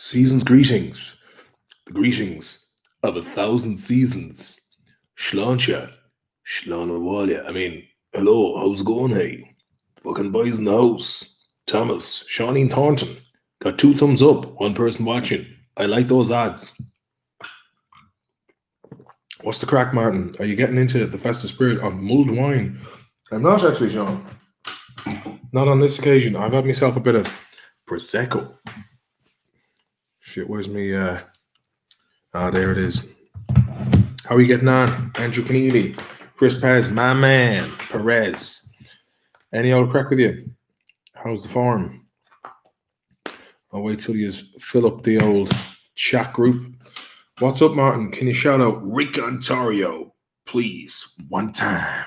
Season's greetings. The greetings of 1,000 seasons. Sláinte. Sláinte Walia. I mean, hello, how's it going, hey? Fucking boys in the house. Thomas, Shawnee Thornton. Got 2 thumbs up, 1 person watching. I like those ads. What's the crack, Martin? Are you getting into the festive spirit of mulled wine? I'm not actually, Sean. Not on this occasion. I've had myself a bit of Prosecco. Shit, where's me? There it is. How are you getting on? Andrew Keneally, Chris Pez, my man, Perez. Any old crack with you? How's the form? I'll wait till you fill up the old chat group. What's up, Martin? Can you shout out Rick Ontario, please, one time?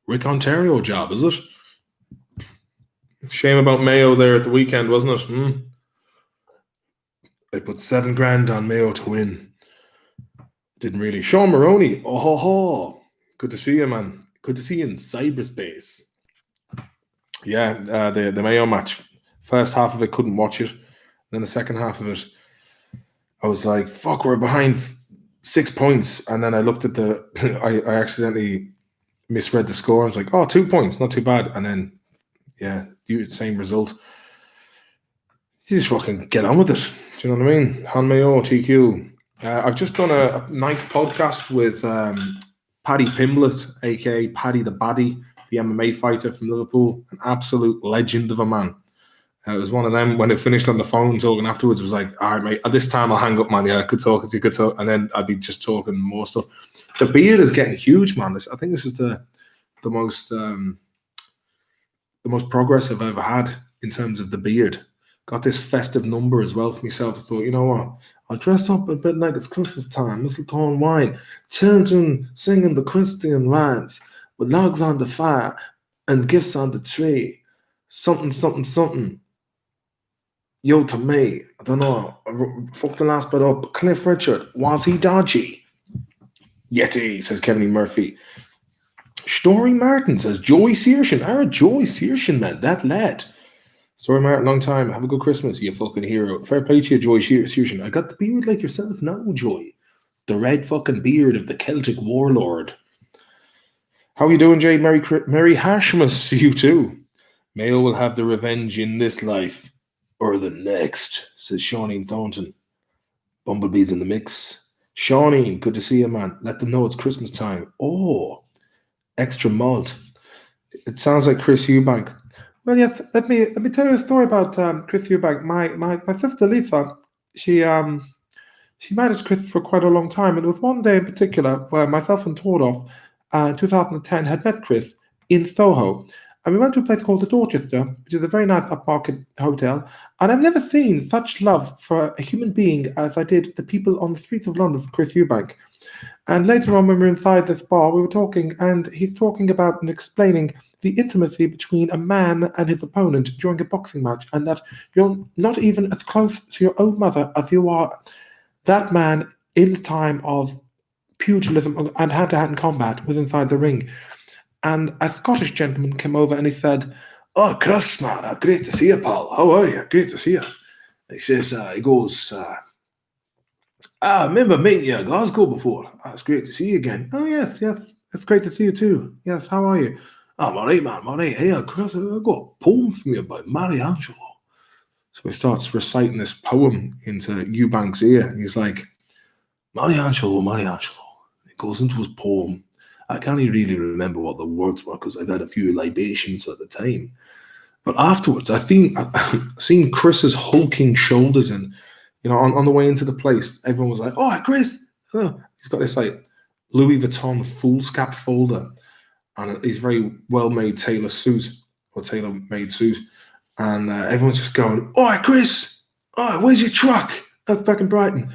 Rick Ontario job, is it? Shame about Mayo there at the weekend, wasn't it? They put $7,000 on Mayo to win. Didn't really. Sean Maroney, oh ho ho. Good to see you, man. Good to see you in cyberspace. Yeah, the Mayo match. First half of it, couldn't watch it. Then the second half of it, I was like, fuck, we're behind 6 points. And then I looked at I accidentally misread the score. I was like, 2 points, not too bad. And then, yeah, same result. You just fucking get on with it. Do you know what I mean? Han Mayo, TQ. I've just done a nice podcast with Paddy Pimblett, a.k.a. Paddy the Baddie, the MMA fighter from Liverpool, an absolute legend of a man. It was one of them, when it finished on the phone talking afterwards, it was like, all right, mate, at this time I'll hang up, man. Yeah, I could talk, and then I'd be just talking more stuff. The beard is getting huge, man. I think this is the most progress I've ever had in terms of the beard. Got this festive number as well for myself. I thought, you know what? I'll dress up a bit like it's Christmas time, mistletoe and wine, children singing the Christian rhymes with logs on the fire and gifts on the tree. Something, something, something. Yo, to me, I don't know. Fuck the last bit up. Cliff Richard, was he dodgy? Yeti, says Kevin E. Murphy. Story Martin says, Joey Searshin. Joey Searshin, man, that lad. Story Martin, long time. Have a good Christmas, you fucking hero. Fair play to you, Joey Searshin. I got the beard like yourself now, Joey. The red fucking beard of the Celtic warlord. How are you doing, Jade? Merry Hashmas to you too. Mayo will have the revenge in this life. Or the next, says Shawnee Thornton. Bumblebee's in the mix. Shawnee, good to see you, man. Let them know it's Christmas time. Oh, extra malt. It sounds like Chris Eubank. Well, yes. Let me tell you a story about Chris Eubank. My sister Lisa, she managed Chris for quite a long time, and it was one day in particular where myself and Tordov, in 2010, had met Chris in Soho. And we went to a place called the Dorchester, which is a very nice upmarket hotel. And I've never seen such love for a human being as I did the people on the streets of London for Chris Eubank. And later on, when we were inside this bar, we were talking, and he's talking about and explaining the intimacy between a man and his opponent during a boxing match, and that you're not even as close to your own mother as you are that man in the time of pugilism and hand-to-hand combat was inside the ring. And a Scottish gentleman came over and he said, "Oh, Chris, man, great to see you, pal. How are you? Great to see you." He says, he goes, I remember meeting you in Glasgow before. It's great to see you again. Oh, yes, it's great to see you too. Yes, how are you? I'm all right, man, all right. Hey, Chris, I've got a poem from you by Mariangelo. So he starts reciting this poem into Eubank's ear. And he's like, Mariangelo. He goes into his poem. I can't really remember what the words were because I've had a few libations at the time. But afterwards, I seen Chris's hulking shoulders, and on the way into the place, everyone was like, "Oh, Chris!" Oh. He's got this like Louis Vuitton foolscap folder, and he's very well-made tailor-made suit, and everyone's just going, "Oh, Chris! Oh, where's your truck?" That's back in Brighton.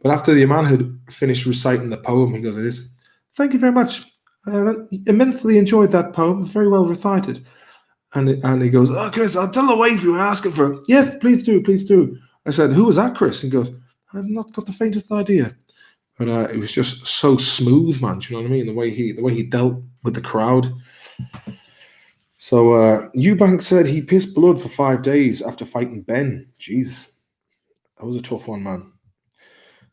But after the man had finished reciting the poem, he goes like this: "Thank you very much. I immensely enjoyed that poem. Very well recited." And he goes, "Oh, Chris, I'll tell the wife you were asking for it." "Yes, please do. I said, "Who was that, Chris?" He goes, "I've not got the faintest idea." But it was just so smooth, man. Do you know what I mean? The way he dealt with the crowd. So Eubank said he pissed blood for 5 days after fighting Ben. Jesus. That was a tough one, man.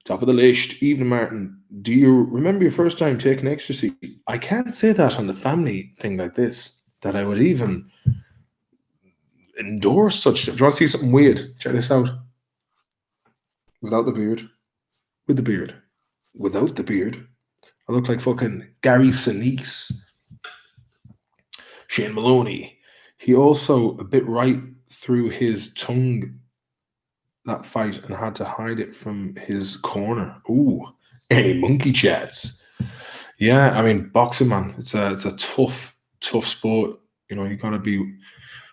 Top of the list, Evening Martin. Do you remember your first time taking ecstasy? I can't say that on the family thing like this, that I would even endorse such. Do you want to see something weird? Check this out. Without the beard. With the beard. Without the beard. I look like fucking Gary Sinise. Shane Maloney. He also a bit right through his tongue that fight and had to hide it from his corner. Ooh, any monkey chats? Yeah, I mean boxing, man. It's a tough sport. You know, you got to be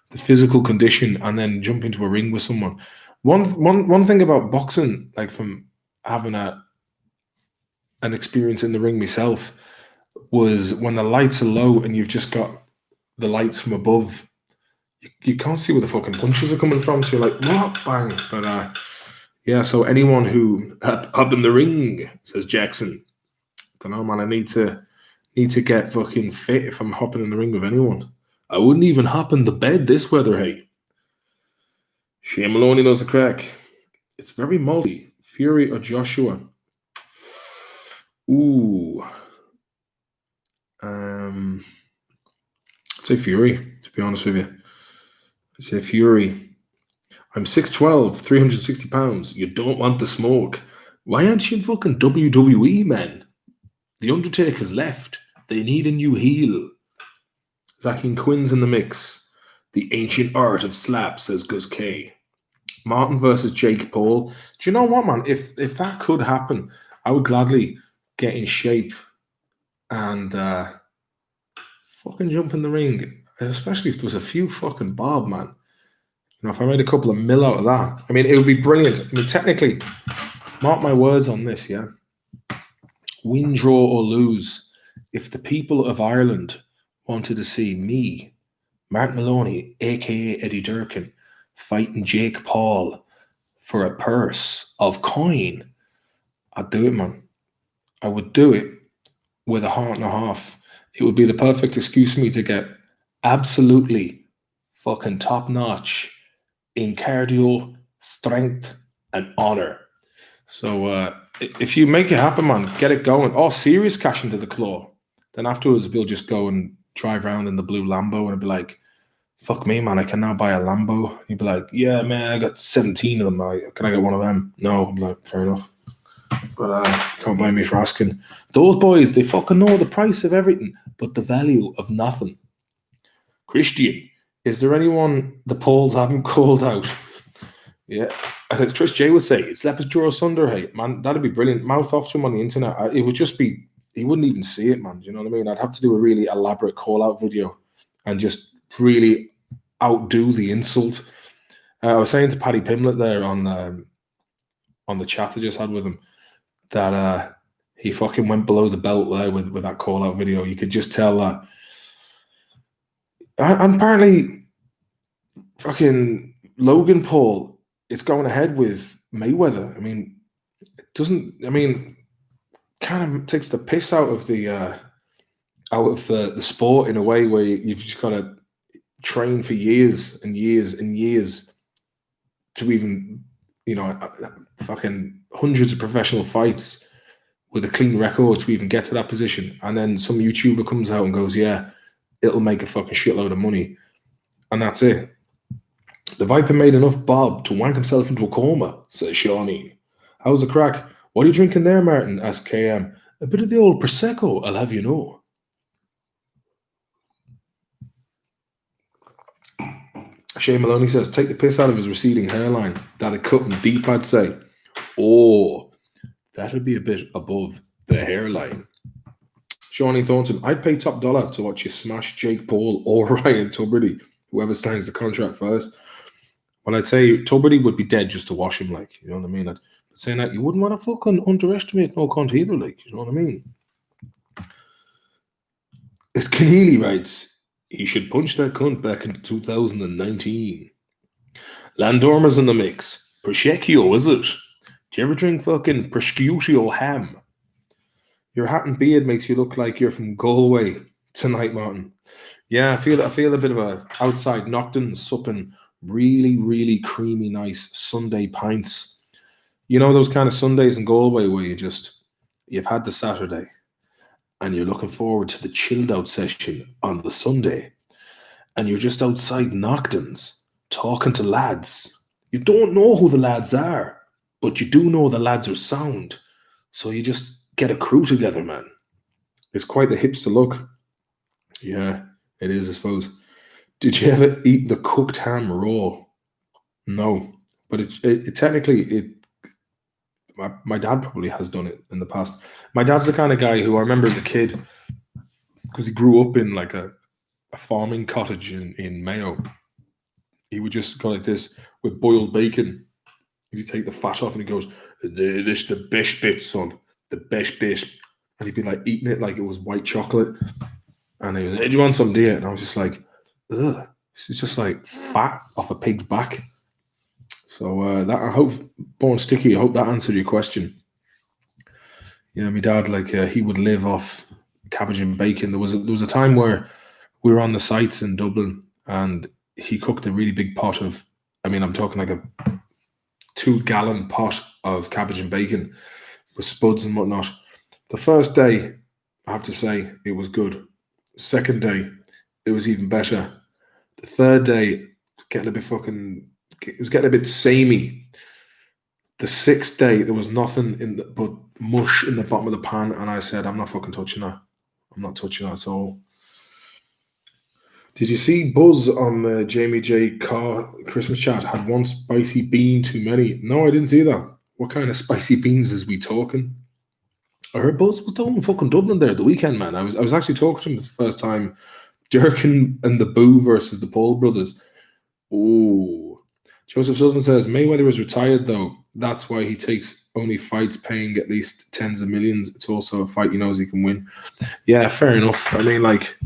the physical condition and then jump into a ring with someone. One thing about boxing, like from having an experience in the ring myself, was when the lights are low and you've just got the lights from above. You can't see where the fucking punches are coming from, so you're like, what? Bang. But yeah, so anyone who up in the ring, says Jackson. Don't know, man. I need to get fucking fit if I'm hopping in the ring with anyone. I wouldn't even hop in the bed this weather, hey. Shane Maloney knows the crack. It's very multi. Fury or Joshua? Ooh. I'd say Fury, to be honest with you. I'd say Fury. I'm 6'12", 360 pounds. You don't want the smoke. Why aren't you in fucking WWE, man? The Undertaker's left. They need a new heel. Zach and Quinn's in the mix. The ancient art of slap, says Gus K. Martin versus Jake Paul. Do you know what, man? If that could happen, I would gladly get in shape and fucking jump in the ring. Especially if there was a few fucking bob, man. You know, if I made a couple of mil out of that, I mean, it would be brilliant. I mean, technically, mark my words on this, yeah? Win, draw, or lose, if the people of Ireland wanted to see me, Mark Maloney, a.k.a. Eddie Durkin, fighting Jake Paul for a purse of coin, I'd do it, man. I would do it with a heart and a half. It would be the perfect excuse for me to get absolutely fucking top-notch in cardio, strength, and honor. So if you make it happen, man, get it going. Oh, serious cash into the claw. Then afterwards, we'll just go and drive around in the blue Lambo and be like, fuck me, man, I can now buy a Lambo. You'd be like, yeah, man, I got 17 of them. Can I get one of them? No. I'm like, fair enough. But can't blame me for asking. Those boys, they fucking know the price of everything, but the value of nothing. Christian, is there anyone the polls haven't called out? Yeah. And as Trish J would say, it's Lepers Draw Sunder, hey, man, that'd be brilliant. Mouth off to him on the internet. It would just be, he wouldn't even see it, man. Do you know what I mean? I'd have to do a really elaborate call-out video and just really outdo the insult. I was saying to Paddy Pimlet there on the chat I just had with him that he fucking went below the belt there with that call-out video. You could just tell that. And apparently, fucking Logan Paul is going ahead with Mayweather. I mean, it doesn't. I mean, kind of takes the piss out of the sport in a way where you've just got to train for years and years and years to even, you know, fucking hundreds of professional fights with a clean record to even get to that position. And then some YouTuber comes out and goes, yeah, it'll make a fucking shitload of money. And that's it. The Viper made enough bob to wank himself into a coma, says Shawnee. How's the crack? What are you drinking there, Martin? Asked KM. A bit of the old Prosecco, I'll have you know. Shane Maloney says, take the piss out of his receding hairline. That'd cut him deep, I'd say. Oh, that'd be a bit above the hairline. Shawnee Thornton, I'd pay top dollar to watch you smash Jake Paul or Ryan Tuberty, whoever signs the contract first. Well, I'd say Tuberty would be dead just to wash him, like, you know what I mean? I'd say that you wouldn't want to fucking underestimate no cunt either, like, you know what I mean? Keneally writes, he should punch that cunt back in 2019. Landormer's in the mix. Prosciutto, is it? Do you ever drink fucking prosciutto ham? Your hat and beard makes you look like you're from Galway tonight, Martin. Yeah, I feel a bit of a outside Nocton supping really, really creamy, nice Sunday pints You know those kind of Sundays in Galway where you've had the Saturday and you're looking forward to the chilled out session on the Sunday, and you're just outside Knockdons talking to lads. You don't know who the lads are, but you do know the lads are sound. So you just get a crew together, man. It's quite the hipster look. Yeah, it is, I suppose. Did you ever eat the cooked ham raw? No, but it technically my dad probably has done it in the past. My dad's the kind of guy who I remember as a kid, because he grew up in like a farming cottage in Mayo. He would just go like this with boiled bacon. He'd take the fat off and he goes, "This the best bit, son. The best bit." And he'd be like eating it like it was white chocolate. And he was, "Hey, do you want some, dear?" And I was just like, ugh. This is just like fat off a pig's back. So that, I hope, Born Sticky, I hope that answered your question. Yeah, my dad, like, he would live off cabbage and bacon. There was a time where we were on the sites in Dublin, and he cooked a really big pot of, I mean, I'm talking like a 2-gallon pot of cabbage and bacon with spuds and whatnot. The first day, I have to say, it was good. The second day, it was even better. The third day, it was getting a bit samey. The sixth day, there was nothing but mush in the bottom of the pan, and I said, I'm not fucking touching that. I'm not touching that at all. Did you see Buzz on the Jamie J. Carr Christmas chat had one spicy bean too many? No, I didn't see that. What kind of spicy beans is we talking? I heard Buzz was down in fucking Dublin there the weekend, man. I was actually talking to him for the first time. Durkin and the Boo versus the Paul brothers. Oh, Joseph Sullivan says Mayweather is retired though. That's why he takes only fights paying at least tens of millions. It's also a fight he knows he can win. Yeah, fair enough. I mean, like,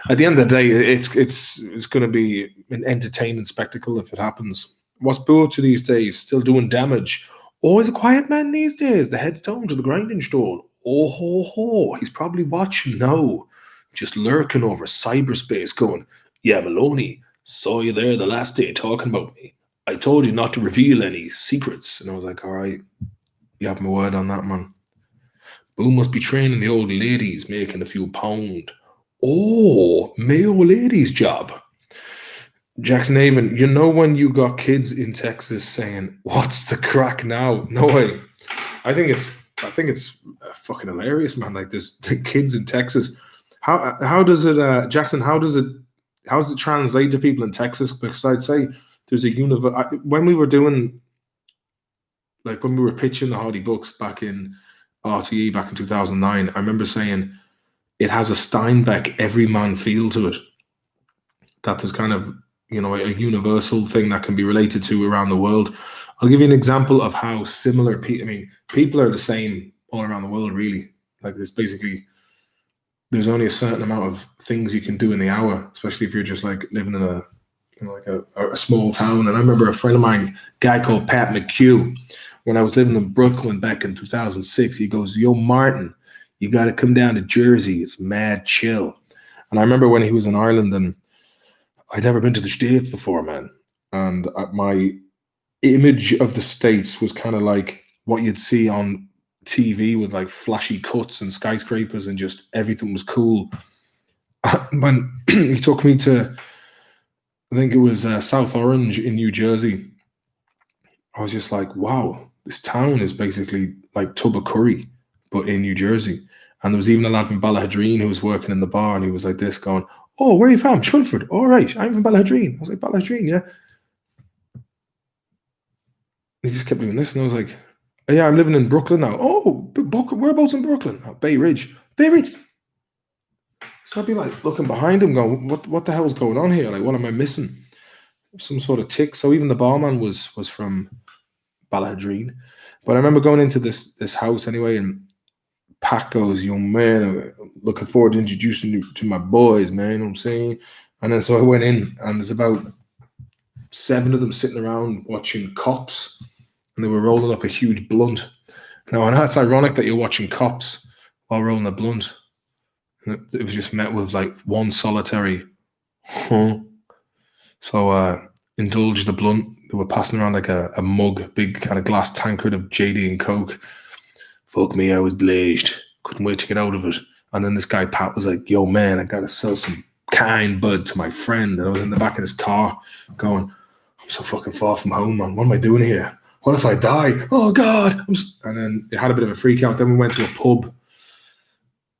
at the end of the day, it's going to be an entertaining spectacle if it happens. What's Boo up to these days? Still doing damage? Oh, he's a quiet man these days. The head's down to the grinding stone. Oh ho ho! He's probably watching now, just lurking over cyberspace, going, "Yeah, Maloney, saw you there the last day talking about me. I told you not to reveal any secrets." And I was like, all right, you have my word on that, man. Boo must be training the old ladies, making a few pound. Oh, Mayo ladies' job. Jackson Avon, you know when you got kids in Texas saying, "What's the crack now?" No way. I think it's fucking hilarious, man. Like, there's the kids in Texas. How does it, Jackson? How does it translate to people in Texas? Because I'd say there's a when we were pitching the Hardy books back in RTE back in 2009. I remember saying it has a Steinbeck every man feel to it. That there's kind of, a universal thing that can be related to around the world. I'll give you an example of how similar people are the same all around the world, really. Like, there's only a certain amount of things you can do in the hour, especially if you're just like living in a small town. And I remember a friend of mine, a guy called Pat McHugh, when I was living in Brooklyn back in 2006, he goes, "Yo, Martin, you got to come down to Jersey. It's mad chill." And I remember when he was in Ireland, and I'd never been to the States before, man. And my image of the States was kind of like what you'd see on TV with like flashy cuts and skyscrapers and just everything was cool. When he took me to, I think it was South Orange in New Jersey, I was just like, wow, this town is basically like Tubbercurry, but in New Jersey. And there was even a lad from Ballahadreen who was working in the bar, and he was like this, going, "Oh, where are you from?" "Schwilford." "All right, I'm from Ballahadreen." I was like, "Ballahadreen, yeah." He just kept doing this, and I was like, "Yeah, I'm living in Brooklyn now." "Oh, whereabouts in Brooklyn?" "Oh, Bay Ridge." "Bay Ridge." So I'd be like looking behind him, going, "What the hell's going on here? Like, what am I missing?" Some sort of tick. So even the barman was from Ballahadreen. But I remember going into this house anyway, and Pat goes, "Young man, I'm looking forward to introducing you to my boys, man." You know what I'm saying? And then so I went in, and there's about 7 of them sitting around watching Cops, and they were rolling up a huge blunt. Now, I know it's ironic that you're watching Cops while rolling a blunt. And it was just met with like one solitary, huh? So indulge the blunt, they were passing around like a mug, big kind of glass tankard of JD and Coke. Fuck me, I was blazed. Couldn't wait to get out of it. And then this guy, Pat, was like, yo, man, I got to sell some kind bud to my friend. And I was in the back of this car going, I'm so fucking far from home, man. What am I doing here? What if I die? Oh, God. And then it had a bit of a freak out. Then we went to a pub.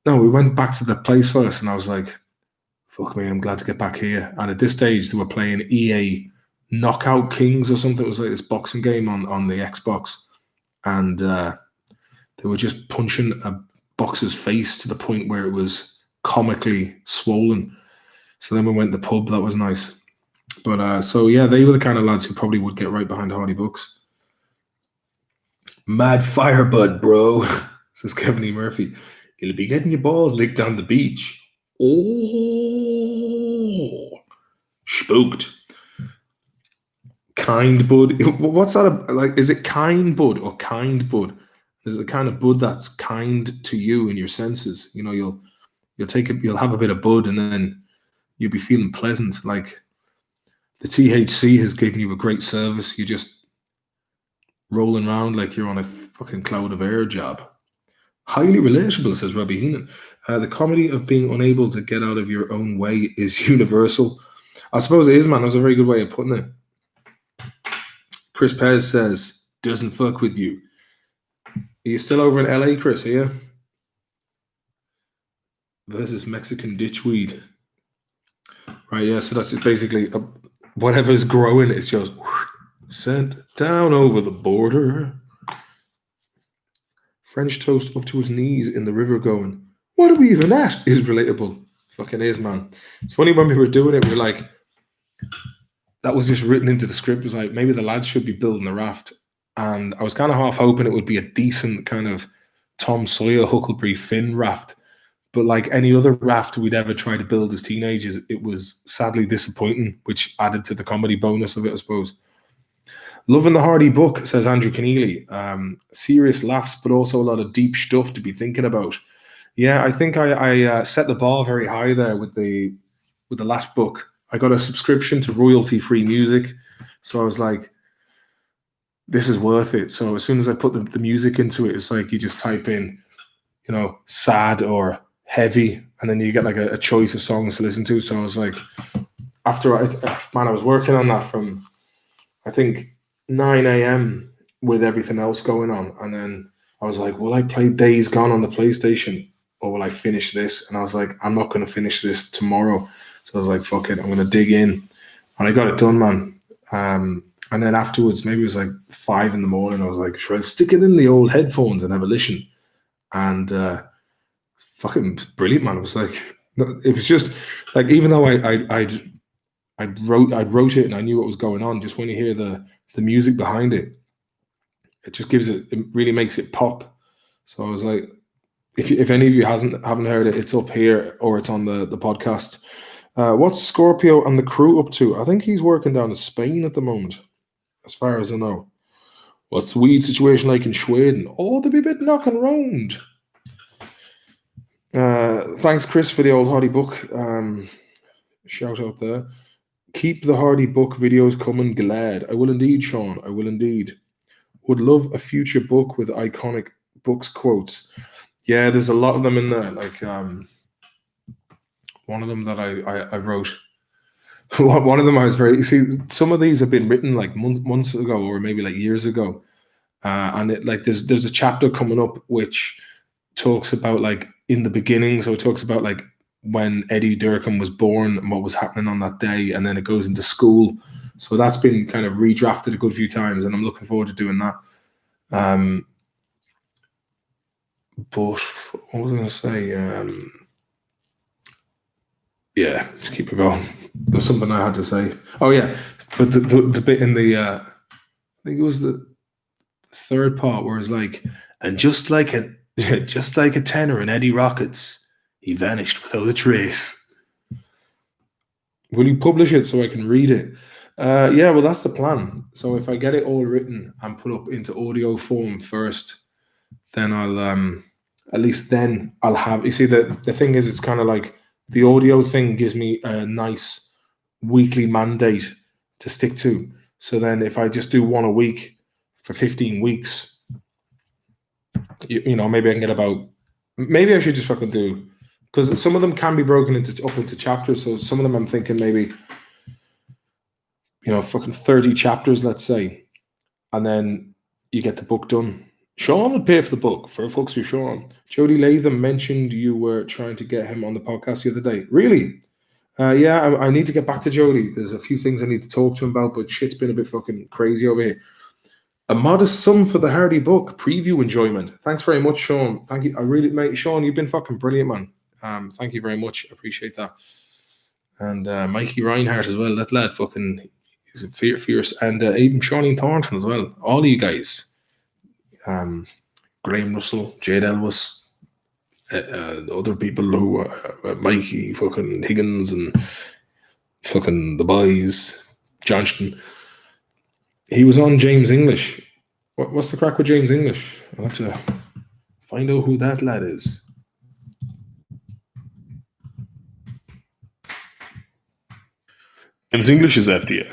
No, we went back to the place first. And I was like, fuck me, I'm glad to get back here. And at this stage, they were playing EA Knockout Kings or something. It was like this boxing game on the Xbox. And they were just punching a boxer's face to the point where it was comically swollen. So then we went to the pub. That was nice. But so yeah, they were the kind of lads who probably would get right behind Hardy Books. Mad firebud, bro, says Kevin E. Murphy. You'll be getting your balls licked on the beach. Oh, spooked. Kind bud. What's that like? Is it kind bud or kind bud? Is it the kind of bud that's kind to you in your senses? You know, you'll have a bit of bud and then you'll be feeling pleasant. Like the THC has given you a great service. You're just rolling around like you're on a fucking cloud of air job. Highly relatable, says Robbie Heenan. The comedy of being unable to get out of your own way is universal. I suppose it is, man. That was a very good way of putting it. Chris Pez says, doesn't fuck with you. Are you still over in LA, Chris, are you? Versus Mexican ditchweed. Right, yeah, so that's just basically whatever's growing, it's just sent down over the border. French toast up to his knees in the river going, what are we even at? Is relatable. Fucking is, man. It's funny when we were doing it, we were like, that was just written into the script. It was like, maybe the lads should be building a raft. And I was kind of half hoping it would be a decent kind of Tom Sawyer, Huckleberry Finn raft. But like any other raft we'd ever tried to build as teenagers, it was sadly disappointing, which added to the comedy bonus of it, I suppose. Loving the Hardy book, says Andrew Keneally. Serious laughs, but also a lot of deep stuff to be thinking about. Yeah, I think I set the bar very high there with the last book. I got a subscription to royalty-free music, so I was like, this is worth it. So as soon as I put the music into it, it's like you just type in, you know, sad or heavy, and then you get like a choice of songs to listen to. So I was like, I was working on that from, I think, 9 a.m. with everything else going on. And then I was like, will I play Days Gone on the PlayStation or will I finish this? And I was like, I'm not going to finish this tomorrow. So I was like, fuck it, I'm going to dig in. And I got it done, man. And then afterwards, maybe it was like 5 a.m, I was like, sure, I'll stick it in the old headphones and have a listen. And fucking brilliant, man. It was like, it was just like, even though I wrote it and I knew what was going on, just when you hear the music behind it, it just it really makes it pop. So I was like, if any of you haven't heard it, it's up here or it's on the podcast. What's Scorpio and the Crüe up to? I think he's working down in Spain at the moment, as far as I know. What's the weed situation like in Sweden? Oh, they'll be a bit knocking around. Thanks, Chris, for the old Hardy book. Shout out there. Keep the Hardy book videos coming, glad. I will indeed, Sean. I will indeed. Would love a future book with iconic books quotes. Yeah, there's a lot of them in there. Like one of them that I wrote. One of them I was some of these have been written like months ago or maybe like years ago. And it like there's a chapter coming up which talks about like in the beginning. So it talks about like when Eddie Durkin was born and what was happening on that day, and then it goes into school. So that's been kind of redrafted a good few times, and I'm looking forward to doing that. But what was I going to say? Yeah, just keep it going. There's something I had to say. Oh yeah, but the bit in the I think it was the third part where it's like, and just like a tenor in Eddie Rockets, he vanished without a trace. Will you publish it so I can read it? Yeah, well, that's the plan. So if I get it all written and put up into audio form first, then I'll at least then I'll have. You see, the thing is, it's kind of like the audio thing gives me a nice weekly mandate to stick to. So then if I just do one a week for 15 weeks, you know, maybe I can get about, maybe I should just fucking do, because some of them can be broken up into chapters. So some of them I'm thinking maybe, you know, fucking 30 chapters, let's say, and then you get the book done. Sean would pay for the book. For fucks you, Sean. Jody Latham mentioned you were trying to get him on the podcast the other day. Really? Yeah, I need to get back to Jody. There's a few things I need to talk to him about, but shit's been a bit fucking crazy over here. A modest sum for the Hardy book preview enjoyment. Thanks very much, Sean. Thank you. I really, mate, Sean, you've been fucking brilliant, man. Thank you very much. Appreciate that. And Mikey Reinhardt as well. That lad fucking is fierce. And even Shawnee Thornton as well. All of you guys. Graham Russell, Jade Elvis, the other people who Mikey fucking Higgins and fucking the boys, Johnston. He was on James English. What's the crack with James English? I'll have to find out who that lad is. James English is FDA.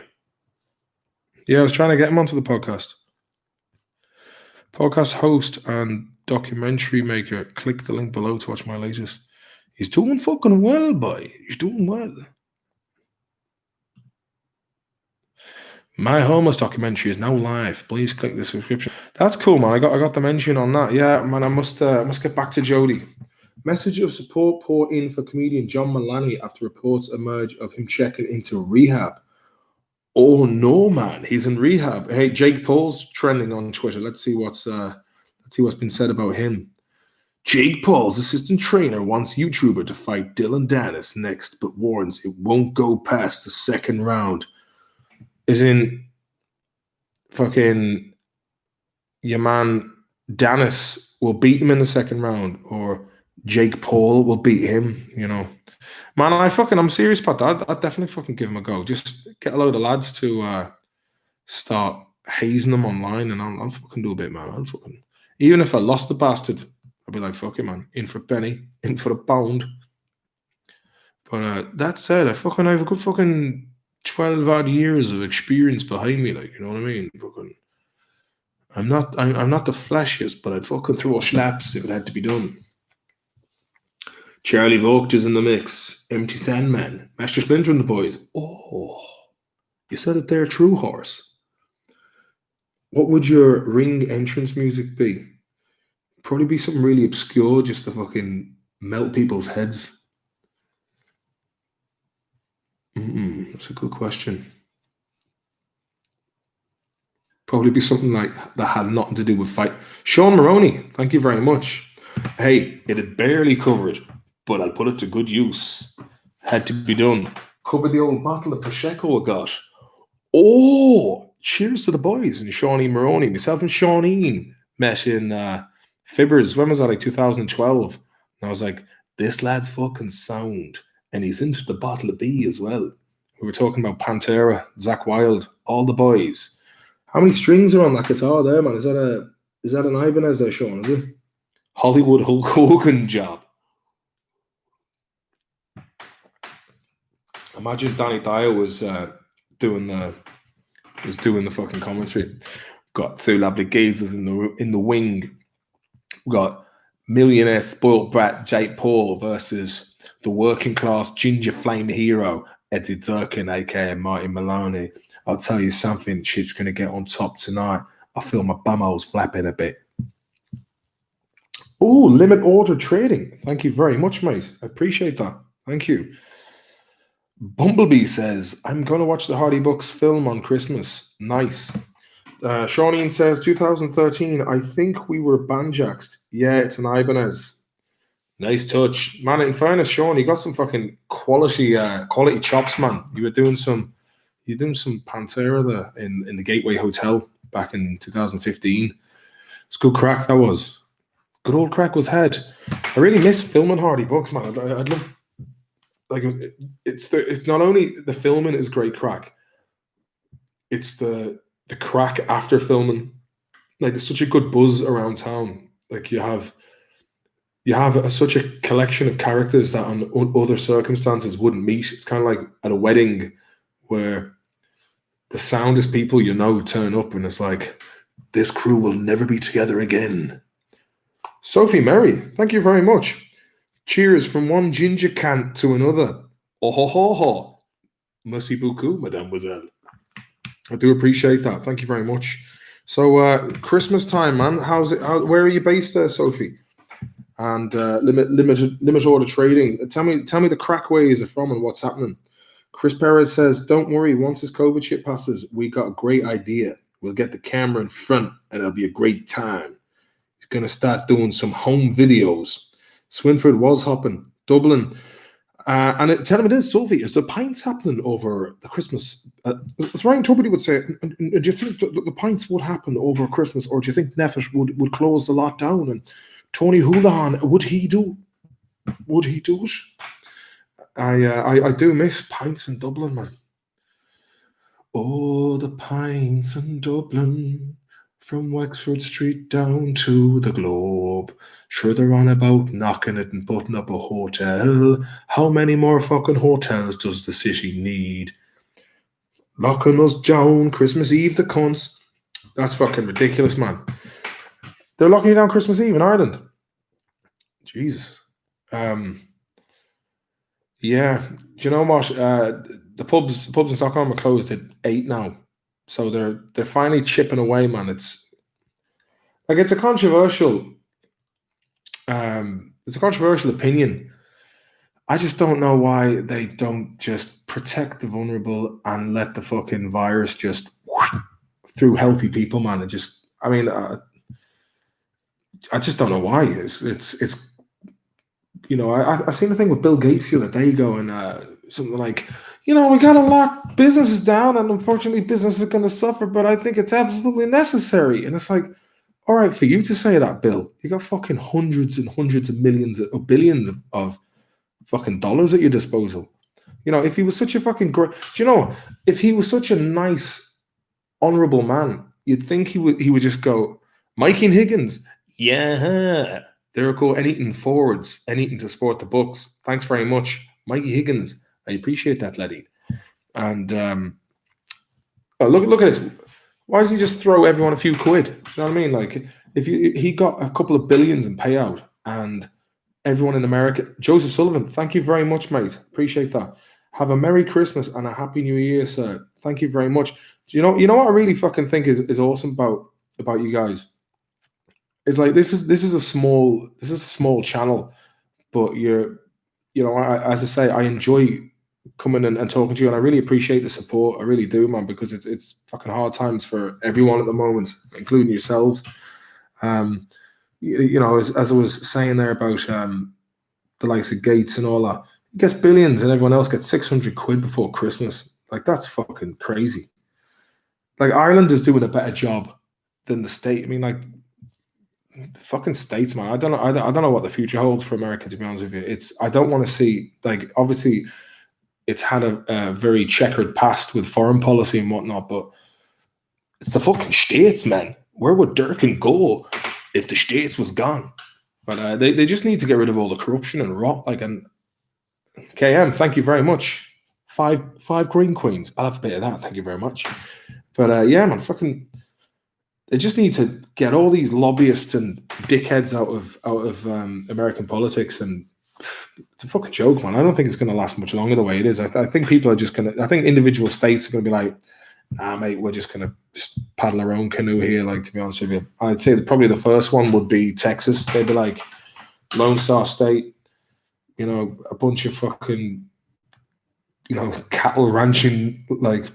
Yeah, I was trying to get him onto the podcast. Podcast host and documentary maker. Click the link below to watch my latest. He's doing fucking well, boy. He's doing well. My homeless documentary is now live. Please click the subscription. That's cool, man. I got the mention on that. Yeah, man. I must get back to Jody. Message of support poured in for comedian John Mulaney after reports emerge of him checking into rehab. Oh no, man, he's in rehab. Hey, Jake Paul's trending on Twitter. Let's see what's been said about him. Jake Paul's assistant trainer wants YouTuber to fight Dylan Dennis next, but warns it won't go past the second round. As in, fucking, your man Dennis will beat him in the second round, or Jake Paul will beat him, you know. Man, I'm serious about that. I'd definitely fucking give him a go. Just get a load of lads to start hazing them online, and I'll fucking do a bit, man. Even if I lost the bastard, I'd be like, fuck it, man. In for a penny, in for a pound. But that said, I have a good fucking 12 odd years of experience behind me, like, you know what I mean? Fucking, I'm not the flashiest, but I'd fucking throw a slaps if it had to be done. Charlie Vogt is in the mix. Empty Sandman. Master Splinter and the boys. Oh, you said it there, True Horse. What would your ring entrance music be? Probably be something really obscure just to fucking melt people's heads. That's a good question. Probably be something like that had nothing to do with fight. Sean Maroney, thank you very much. Hey, it had barely covered, but I'll put it to good use. Had to be done. Cover the old bottle of Prosecco I got. Oh, cheers to the boys and Shawnee Maroney. Myself and Shawneen met in Fibbers. When was that? Like 2012. And I was like, this lad's fucking sound. And he's into the bottle of B as well. We were talking about Pantera, Zach Wilde, all the boys. How many strings are on that guitar there, man? Is that an Ibanez there, Sean? Is it? Hollywood Hulk Hogan job. Imagine Danny Dyer was doing the fucking commentary. Got two lovely gazers in the wing. We got millionaire spoiled brat Jake Paul versus the working class ginger flame hero Eddie Durkin, aka Martin Maloney. I'll tell you something, shit's gonna get on top tonight. I feel my bumholes flapping a bit. Oh, limit order trading. Thank you very much, mate. I appreciate that. Thank you. Bumblebee says, I'm going to watch the Hardy Bucks film on Christmas. Nice. Shawneen says, 2013, I think we were banjaxed. Yeah, it's an Ibanez. Nice touch. Man, in fairness, Sean, you got some fucking quality chops, man. You were doing some Pantera there in the Gateway Hotel back in 2015. It's good crack, that was. Good old crack was had. I really miss filming Hardy Bucks, man. I'd love... Like, it's not only the filming is great crack, it's the crack after filming. Like, there's such a good buzz around town. Like, you have such a collection of characters that on other circumstances wouldn't meet. It's kind of like at a wedding where the soundest people you know turn up, and it's like, this crew will never be together again. Sophie Mary, thank you very much. Cheers from one ginger cant to another. Oh ho ho ho. Merci beaucoup, mademoiselle. I do appreciate that. Thank you very much. So Christmas time, man. How's it? Where are you based there, Sophie? And limit order trading. Tell me the crack ways are from and what's happening. Chris Perez says, "Don't worry. Once this COVID shit passes, we got a great idea. We'll get the camera in front, and it'll be a great time. He's gonna start doing some home videos." Swinford was hopping. Dublin. Tell him it is, Sophie. Is the pints happening over the Christmas? As Ryan Tuberty would say, do you think the pints would happen over Christmas, or do you think Neffet would close the lot down? And Tony Houlihan, would he do it? I do miss pints in Dublin, man. Oh, the pints in Dublin, from Wexford Street down to the Globe. Sure, they're on about knocking it and putting up a hotel. How many more fucking hotels does the city need? Locking us down Christmas Eve, the cunts. That's fucking ridiculous, man. They're locking you down Christmas Eve in Ireland. Jesus. Yeah. Do you know what? The pubs in Stockholm are closed at 8 now. So they're finally chipping away, man. It's a controversial opinion. I just don't know why they don't just protect the vulnerable and let the fucking virus just through healthy people, man. I just don't know why. It's I've seen a thing with Bill Gates the other day going something like, we got to lock businesses down, and unfortunately businesses are going to suffer, but I think it's absolutely necessary. And it's like, all right, for you to say that, Bill, you got fucking hundreds and hundreds of millions or billions of fucking dollars at your disposal. If he was such a fucking great, if he was such a nice, honorable man, you'd think he would just go, Mikey and Higgins, yeah, they're cool. Anything forwards, anything to support the Bucks. Thanks very much, Mikey Higgins. I appreciate that, laddie. And look at this. Why does he just throw everyone a few quid? You know what I mean? Like, he got a couple of billions in payout, and everyone in America. Joseph Sullivan, thank you very much, mate. Appreciate that. Have a Merry Christmas and a Happy New Year, sir. Thank you very much. You know what I really fucking think is awesome about you guys? It's like this is a small channel, but as I say, I enjoy coming and talking to you, and I really appreciate the support. I really do, man, because it's fucking hard times for everyone at the moment, including yourselves. As I was saying there about the likes of Gates and all that, he gets billions, and everyone else gets 600 quid before Christmas. Like, that's fucking crazy. Like, Ireland is doing a better job than the state. I mean, like, the fucking states, man. I don't know what the future holds for America, to be honest with you. I don't want to see, like, obviously it's had a very checkered past with foreign policy and whatnot, but it's the fucking states, man. Where would Durkin go if the states was gone? But they just need to get rid of all the corruption and rot. Like, and KM, thank you very much. Five green queens. I'll have a bit of that. Thank you very much. But yeah, man, fucking. They just need to get all these lobbyists and dickheads out of American politics, and it's a fucking joke, man. I don't think it's going to last much longer the way it is. I think people are just going to. I think individual states are going to be like, nah, mate, we're just going to just paddle our own canoe here. Like, to be honest with you, I'd say that probably the first one would be Texas. They'd be like, Lone Star State, a bunch of fucking, cattle ranching, like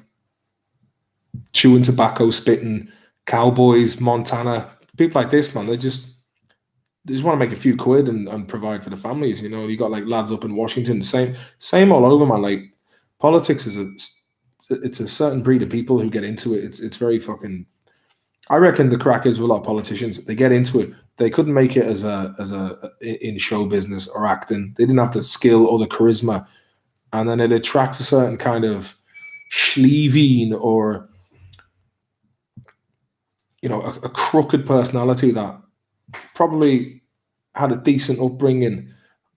chewing tobacco, spitting. Cowboys, Montana, people like this, man, they just want to make a few quid and provide for the families. You got like lads up in Washington, same all over, man. Like, politics is it's a certain breed of people who get into it. It's very fucking. I reckon the crack is with a lot of politicians. They get into it. They couldn't make it as a in show business or acting. They didn't have the skill or the charisma, and then it attracts a certain kind of schlevine or a crooked personality that probably had a decent upbringing,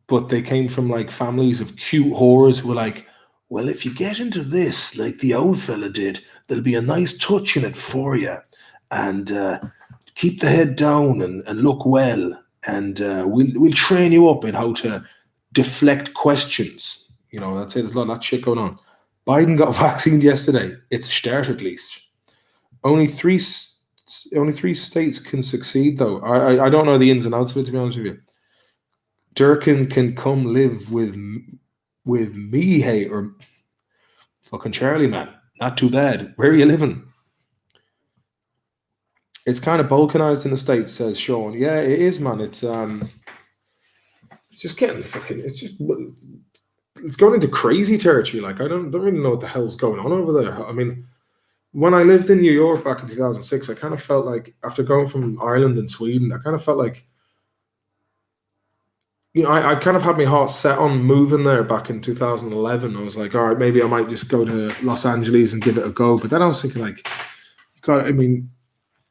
but they came from like families of cute whores who were like, Well, if you get into this like the old fella did, there'll be a nice touch in it for you. And keep the head down and look well. And we'll train you up in how to deflect questions. I'd say there's a lot of that shit going on. Biden got vaccinated yesterday. It's a start at least. Only three states can succeed though. I don't know the ins and outs of it, to be honest with you. Durkin can come live with me, hey, or fucking Charlie, man. Not too bad. Where are you living? It's kind of balkanized in the States, says Sean. Yeah, it is, man. It's just getting fucking. It's going into crazy territory. Like I don't really know what the hell's going on over there. I mean, when I lived in New York back in 2006, I kind of felt like after going from Ireland and Sweden, I kind of felt like, I kind of had my heart set on moving there back in 2011. I was like, all right, maybe I might just go to Los Angeles and give it a go. But then I was thinking, like, I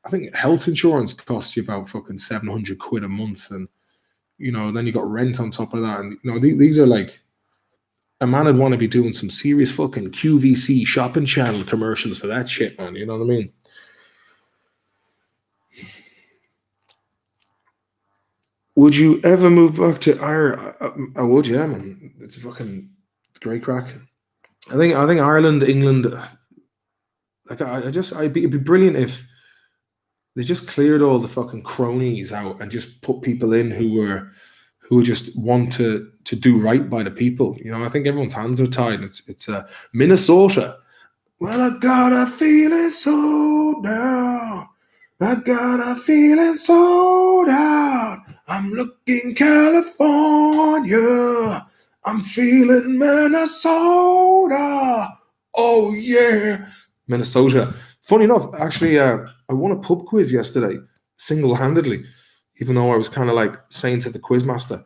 think health insurance costs you about fucking 700 quid a month. And, then you got rent on top of that. And, these are like, a man would want to be doing some serious fucking QVC shopping channel commercials for that shit, man. You know what I mean? Would you ever move back to Ireland? I would, yeah, man. It's great crack. I think Ireland, England, like it'd be brilliant if they just cleared all the fucking cronies out and just put people in who just want to do right by the people. I think everyone's hands are tied. It's Minnesota. Well, I got a feeling so down. I got a feeling so down. I'm looking California. I'm feeling Minnesota. Oh yeah, Minnesota. Funny enough, actually, I won a pub quiz yesterday, single-handedly. Even though I was kind of like saying to the quizmaster,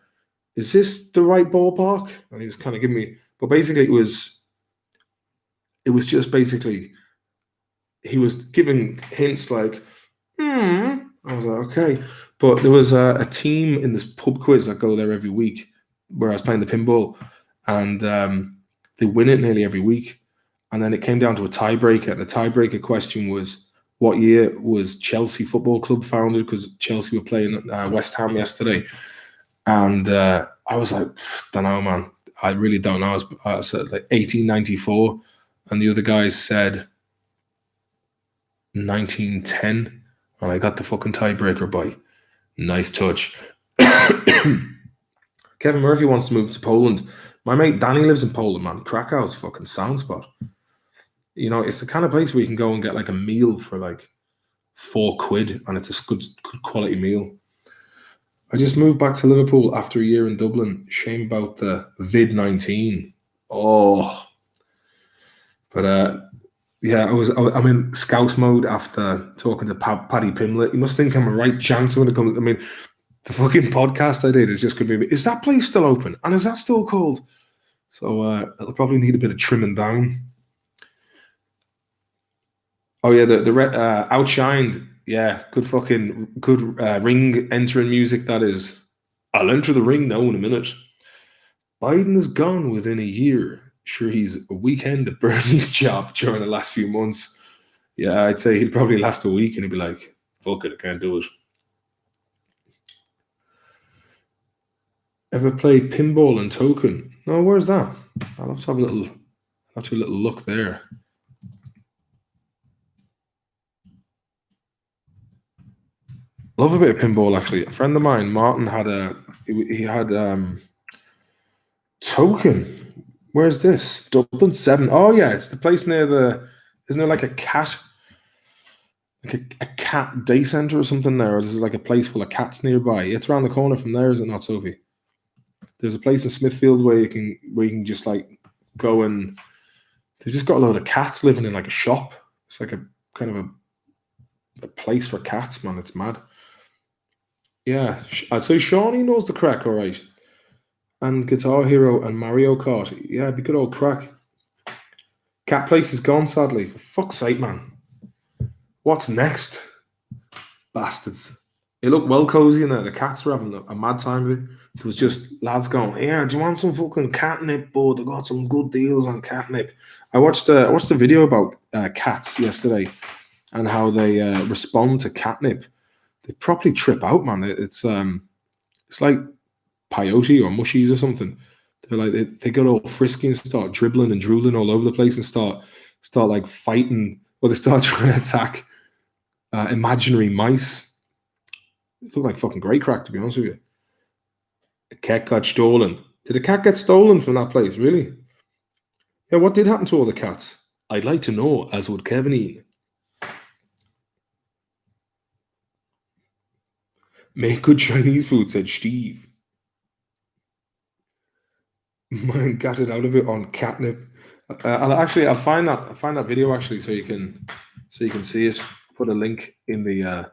"Is this the right ballpark?" And he was kind of giving me, but basically it was just basically he was giving hints like, I was like, okay. But there was a team in this pub quiz that go there every week where I was playing the pinball, and they win it nearly every week. And then it came down to a tiebreaker. The tiebreaker question was, what year was Chelsea Football Club founded? Because Chelsea were playing West Ham yesterday. And I was like, don't know, man. I really don't know. I said like 1894. And the other guys said 1910. And I got the fucking tiebreaker by. Nice touch. Kevin Murphy wants to move to Poland. My mate Danny lives in Poland, man. Krakow's a fucking sound spot. It's the kind of place where you can go and get like a meal for like £4, and it's a good quality meal. I just moved back to Liverpool after a year in Dublin. Shame about the vid-19. Oh, but yeah, I'm in scouse mode after talking to Paddy Pimlet. You must think I'm a right chance when it comes. I mean, the fucking podcast I did is just going to be. Is that place still open? And is that still cold? So it'll probably need a bit of trimming down. Oh yeah, the Outshined. Yeah, good ring entering music. That is. I'll enter the ring now in a minute. Biden is gone within a year. Sure, he's a weekend at Bernie's job during the last few months. Yeah, I'd say he'd probably last a week and he'd be like, fuck it, I can't do it. Ever played pinball and token? No, where's that? I'll have to have a little look there. Love a bit of pinball, actually. A friend of mine, Martin, had token. Where's this? Dublin 7. Oh yeah, it's the place near isn't there like a cat day centre or something there? Or is there like a place full of cats nearby? It's around the corner from there, is it not, Sophie? There's a place in Smithfield where you can just like go and they just got a load of cats living in like a shop. It's like a kind of a place for cats, man. It's mad. Yeah, I'd say Shawnee knows the crack, all right. And Guitar Hero and Mario Kart. Yeah, it'd be good old crack. Cat Place is gone, sadly. For fuck's sake, man. What's next? Bastards. It looked well cozy in there. The cats were having a mad time of it. There was just lads going, "Yeah, do you want some fucking catnip, bud? I got some good deals on catnip." I watched a video about cats yesterday and how they respond to catnip. They properly trip out, man. It's like peyote or mushies or something. They're like they get all frisky and start dribbling and drooling all over the place and start like fighting, or they start trying to attack imaginary mice. It looked like fucking great crack, to be honest with you. The cat got stolen. Did the cat get stolen from that place? Really? Yeah. What did happen to all the cats? I'd like to know, as would Kevin Ian. Make good Chinese food, said Steve. Mine got it out of it on catnip. I'll find that video actually, so you can see it. Put a link in the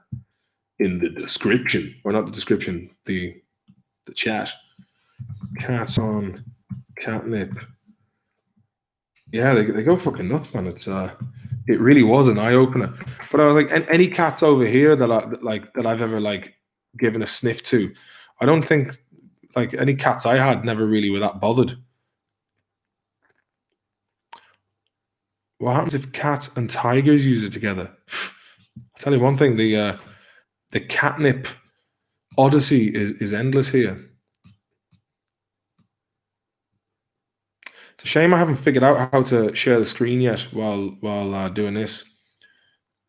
description, or not the description, the chat. Cats on catnip. Yeah, they go fucking nuts, man. It really was an eye opener. But I was like, any cats over here that I've ever like given a sniff to, I don't think like any cats I had never really were that bothered. What happens if cats and tigers use it together? I'll tell you one thing: the catnip odyssey is endless here. It's a shame I haven't figured out how to share the screen yet while doing this.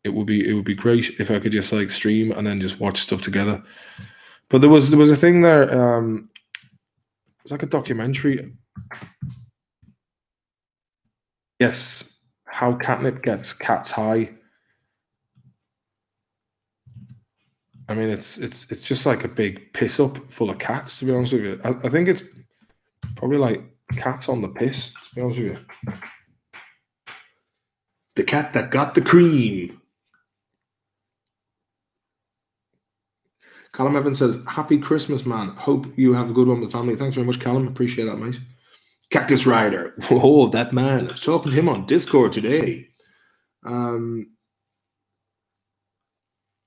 It would be great if I could just like stream and then just watch stuff together. But there was a thing there. It's like a documentary. Yes, how catnip gets cats high. I mean, it's just like a big piss up full of cats. To be honest with you, I think it's probably like cats on the piss. To be honest with you, the cat that got the cream. Callum Evans says, "Happy Christmas, man. Hope you have a good one with the family." Thanks very much, Callum. Appreciate that, mate. Cactus Rider. Whoa, that man. I was talking to him on Discord today.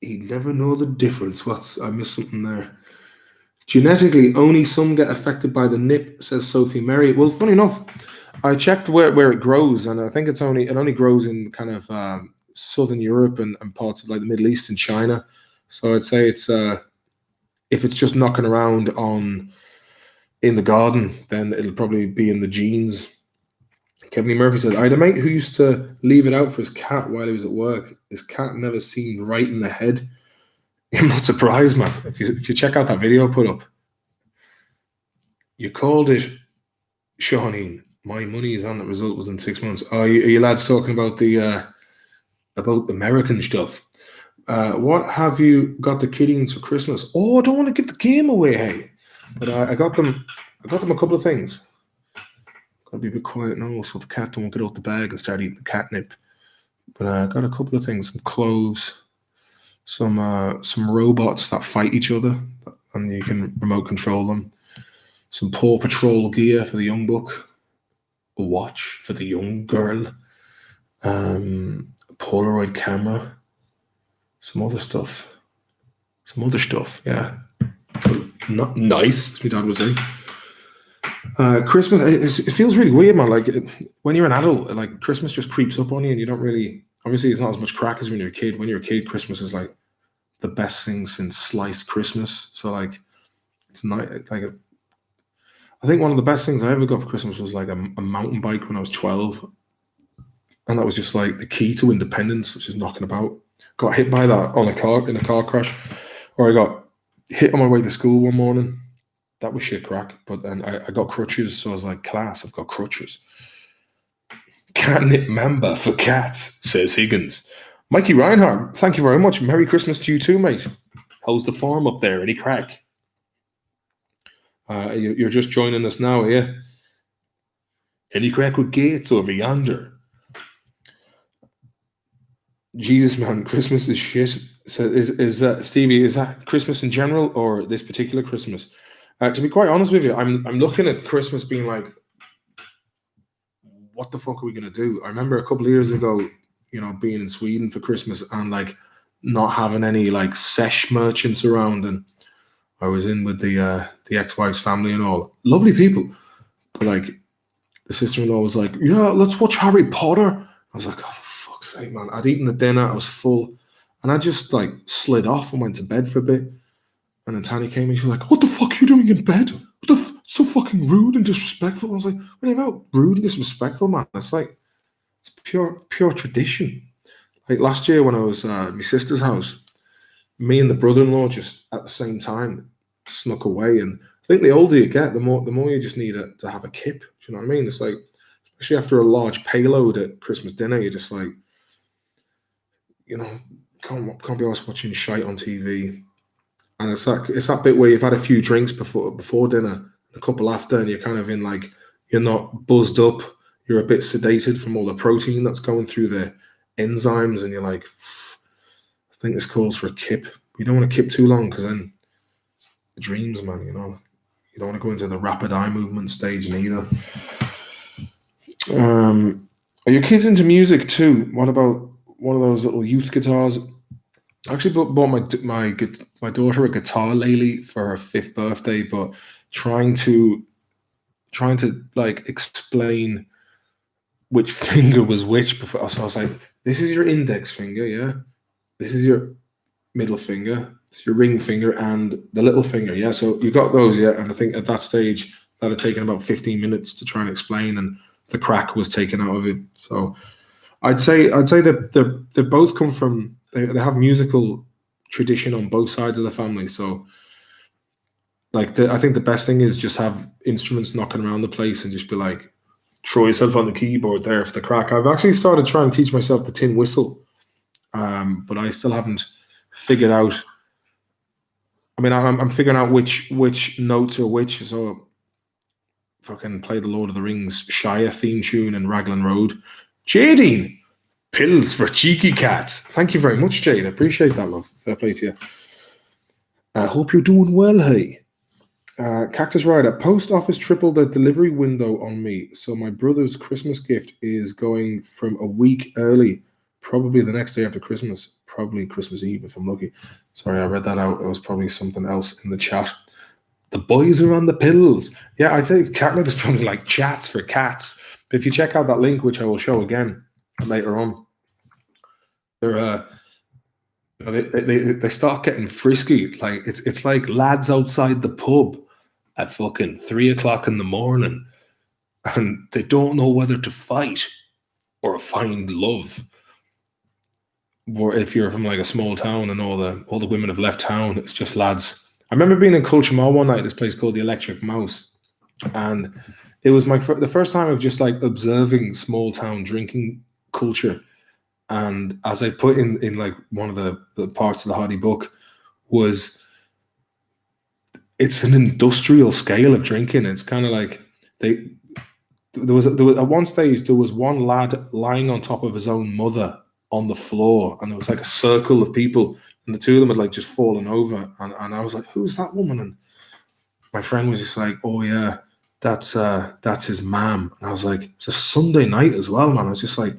He'd never know the difference. I missed something there. Genetically, only some get affected by the nip, says Sophie Mary. Well, funny enough, I checked where it grows, and I think it only grows in kind of southern Europe and parts of like the Middle East and China. So I'd say it's if it's just knocking around in the garden, then it'll probably be in the genes. Kevin E. Murphy said, "I had a mate who used to leave it out for his cat while he was at work. His cat never seemed right in the head." I'm not surprised, man. If you check out that video I put up, you called it, Shawneen. My money is on the result within 6 months. Oh, are you lads talking about the American stuff? What have you got the kiddies for Christmas? Oh, I don't want to give the game away, hey. But I got them a couple of things. Gotta be a bit quiet now so the cat don't get out the bag and start eating the catnip. But I got a couple of things: some cloves, some robots that fight each other, and you can remote control them. Some Paw Patrol gear for the young buck, a watch for the young girl, a Polaroid camera, some other stuff, yeah. Not nice, as my dad would say. Christmas, it feels really weird, man. Like when you're an adult, like Christmas just creeps up on you, and you don't really. Obviously, it's not as much crack as when you're a kid. When you're a kid, Christmas is like the best thing since sliced Christmas. So like, it's not like I think one of the best things I ever got for Christmas was like a mountain bike when I was 12, and that was just like the key to independence, which is knocking about. Got hit by that in a car crash, or I got hit on my way to school one morning. That was shit crack, but then I got crutches, so I was like, class, I've got crutches. Catnip Mamba for cats, says Higgins. Mikey Reinhardt, thank you very much. Merry Christmas to you too, mate. How's the farm up there? Any crack? You're just joining us now, yeah? Any crack with Gates over yonder? Jesus, man, Christmas is shit. So is Stevie, is that Christmas in general or this particular Christmas? To be quite honest with you, I'm looking at Christmas being like, what the fuck are we gonna do? I remember a couple of years ago, being in Sweden for Christmas, and like not having any like sesh merchants around, and I was in with the ex-wife's family and all. Lovely people. But like the sister-in-law was like, yeah, let's watch Harry Potter. I was like, oh, for fuck's sake, man. I'd eaten the dinner, I was full. And I just like slid off and went to bed for a bit. And then Tanya came in, she was like, what the fuck are you doing in bed? What the so fucking rude and disrespectful. I was like, what about rude and disrespectful, man? It's like, it's pure tradition. Like last year when I was at my sister's house, me and the brother-in-law just at the same time snuck away. And I think the older you get, the more you just need to have a kip. Do you know what I mean? It's like, especially after a large payload at Christmas dinner, you're just like, you know, can't be always watching shite on TV. And it's that bit where you've had a few drinks before dinner, a couple after, and you're kind of in like, you're not buzzed up, you're a bit sedated from all the protein that's going through the enzymes, and you're like, I think this calls for a kip. You don't want to kip too long because then the dreams, man, you know. You don't want to go into the rapid eye movement stage neither. Are your kids into music too? What about one of those little youth guitars? I actually bought my daughter a guitar lately for her 5th birthday, but trying to like explain which finger was which before. So I was like, this is your index finger, yeah. This is your middle finger. It's your ring finger and the little finger, yeah. So you got those, yeah. And I think at that stage that had taken about 15 minutes to try and explain, and the crack was taken out of it. So I'd say that they both come from they have musical tradition on both sides of the family. So like I think the best thing is just have instruments knocking around the place and just be like, throw yourself on the keyboard there for the crack. I've actually started trying to teach myself the tin whistle, but I still haven't figured out. I mean, I'm figuring out which notes are which. So if I can play the Lord of the Rings Shire theme tune and Raglan Road, Jadine, pills for cheeky cats. Thank you very much, Jade. I appreciate that, love. Fair play to you. I hope you're doing well, hey. Cactus Rider, post office tripled the delivery window on me, so my brother's Christmas gift is going from a week early, probably the next day after Christmas, probably Christmas Eve if I'm lucky. Sorry, I read that out. It was probably something else in the chat. The boys are on the pills. Yeah, I'd say catnip is probably like chats for cats. But if you check out that link, which I will show again later on, they're they start getting frisky. Like it's like lads outside the pub at fucking 3 o'clock in the morning, and they don't know whether to fight or find love. Or if you're from like a small town and all the women have left town, it's just lads. I remember being in Culture Mall one night, this place called the Electric Mouse, and it was the first time of just like observing small town drinking culture. And as I put in like one of the parts of the Hardy book was, it's an industrial scale of drinking. It's kind of like there was at one stage there was one lad lying on top of his own mother on the floor, and there was like a circle of people, and the two of them had like just fallen over, and I was like, who's that woman? And my friend was just like, oh yeah, that's his mom. And I was like, it's a Sunday night as well, man. I was just like,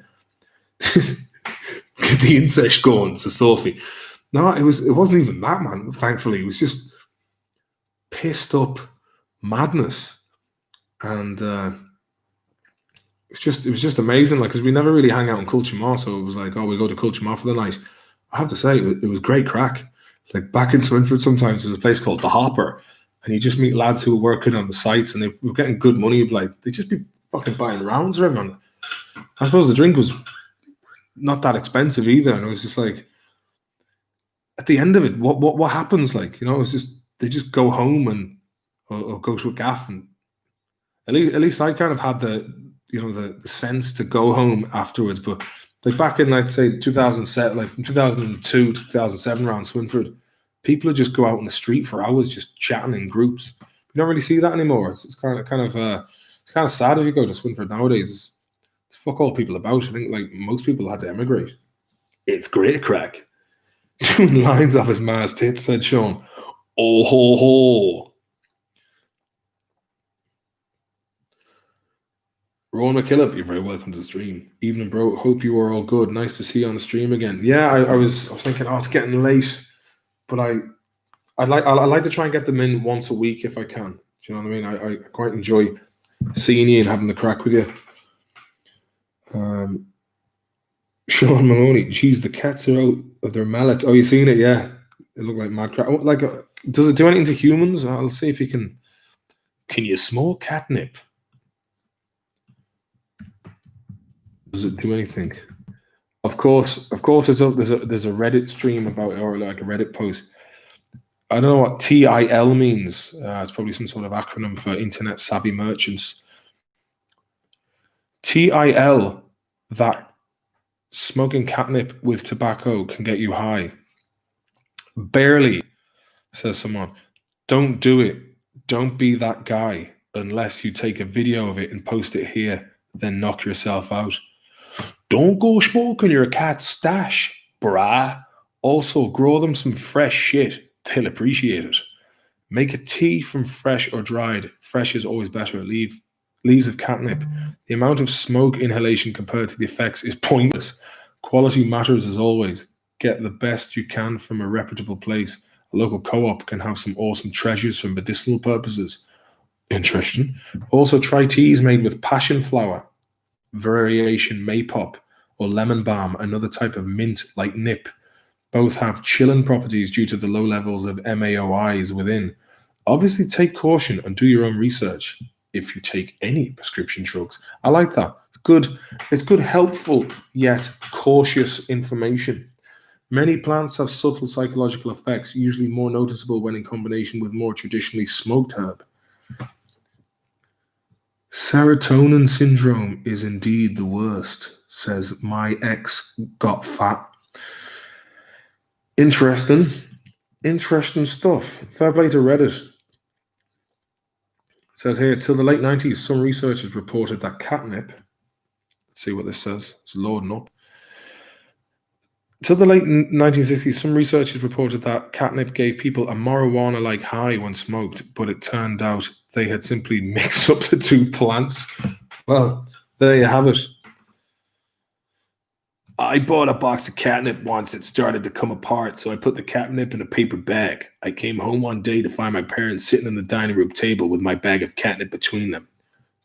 get the incest going to Sophie. No, it wasn't even that, man. Thankfully, it was just pissed up madness, and it was just amazing. Like, because we never really hang out in Culture Mall, so it was like, oh, we go to Culture Mall for the night. I have to say, it was great crack. Like back in Swinford, sometimes there's a place called The Hopper, and you just meet lads who were working on the sites, and they were getting good money. Like they just be fucking buying rounds for everyone. I suppose the drink was not that expensive either, and it was just like, at the end of it, what happens? Like, you know, it's just they just go home and or go to a gaff, and at least I kind of had the sense to go home afterwards. But like back in, let's say 2007, like from 2002 to 2007 around Swinford, people would just go out in the street for hours just chatting in groups. You don't really see that anymore. It's kind of sad if you go to Swinford nowadays. It's fuck all people about. I think like most people had to emigrate. It's great crack. Doing lines off his ma's tits, said Sean. Oh ho ho. Rowan McKillop, you're very welcome to the stream. Evening, bro. Hope you are all good. Nice to see you on the stream again. Yeah, I was thinking, oh, it's getting late, but I like to try and get them in once a week if I can. Do you know what I mean? I quite enjoy seeing you and having the crack with you. Sean Maloney, geez, the cats are out of their mallets. Oh, you seen it? Yeah, it looked like mad crap. Oh, like, does it do anything to humans? I'll see if you can. Can you smoke catnip? Does it do anything? Of course, it's up. There's a Reddit stream about it, or like a Reddit post. I don't know what TIL means. It's probably some sort of acronym for internet savvy merchants. TIL, that smoking catnip with tobacco can get you high. Barely, says someone. Don't do it. Don't be that guy unless you take a video of it and post it here, then knock yourself out. Don't go smoking your cat's stash, brah. Also, grow them some fresh shit. They'll appreciate it. Make a tea from fresh or dried. Fresh is always better. Leaves of catnip. The amount of smoke inhalation compared to the effects is pointless. Quality matters as always. Get the best you can from a reputable place. A local co-op can have some awesome treasures for medicinal purposes. Interesting. Also try teas made with passion flower, variation maypop, or lemon balm, another type of mint like nip. Both have chilling properties due to the low levels of MAOIs within. Obviously, take caution and do your own research if you take any prescription drugs. I like that. It's good, helpful, yet cautious information. Many plants have subtle psychological effects, usually more noticeable when in combination with more traditionally smoked herb. Serotonin syndrome is indeed the worst, says my ex got fat. Interesting stuff. Fair play to Reddit. It says here, till the late 90s, some researchers reported that catnip, let's see what this says, it's loading up. Till the late 1960s, some researchers reported that catnip gave people a marijuana-like high when smoked, but it turned out they had simply mixed up the two plants. Well, there you have it. I bought a box of catnip once. It started to come apart, so I put the catnip in a paper bag. I came home one day to find my parents sitting on the dining room table with my bag of catnip between them.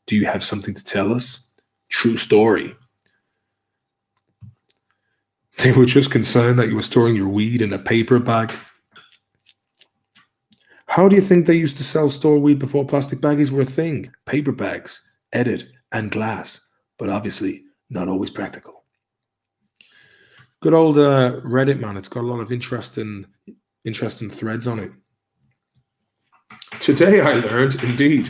Do you have something to tell us? True story. They were just concerned that you were storing your weed in a paper bag. How do you think they used to sell store weed before plastic baggies were a thing? Paper bags, edit, and glass, but obviously not always practical. Good old Reddit, man. It's got a lot of interesting threads on it. Today I learned, indeed.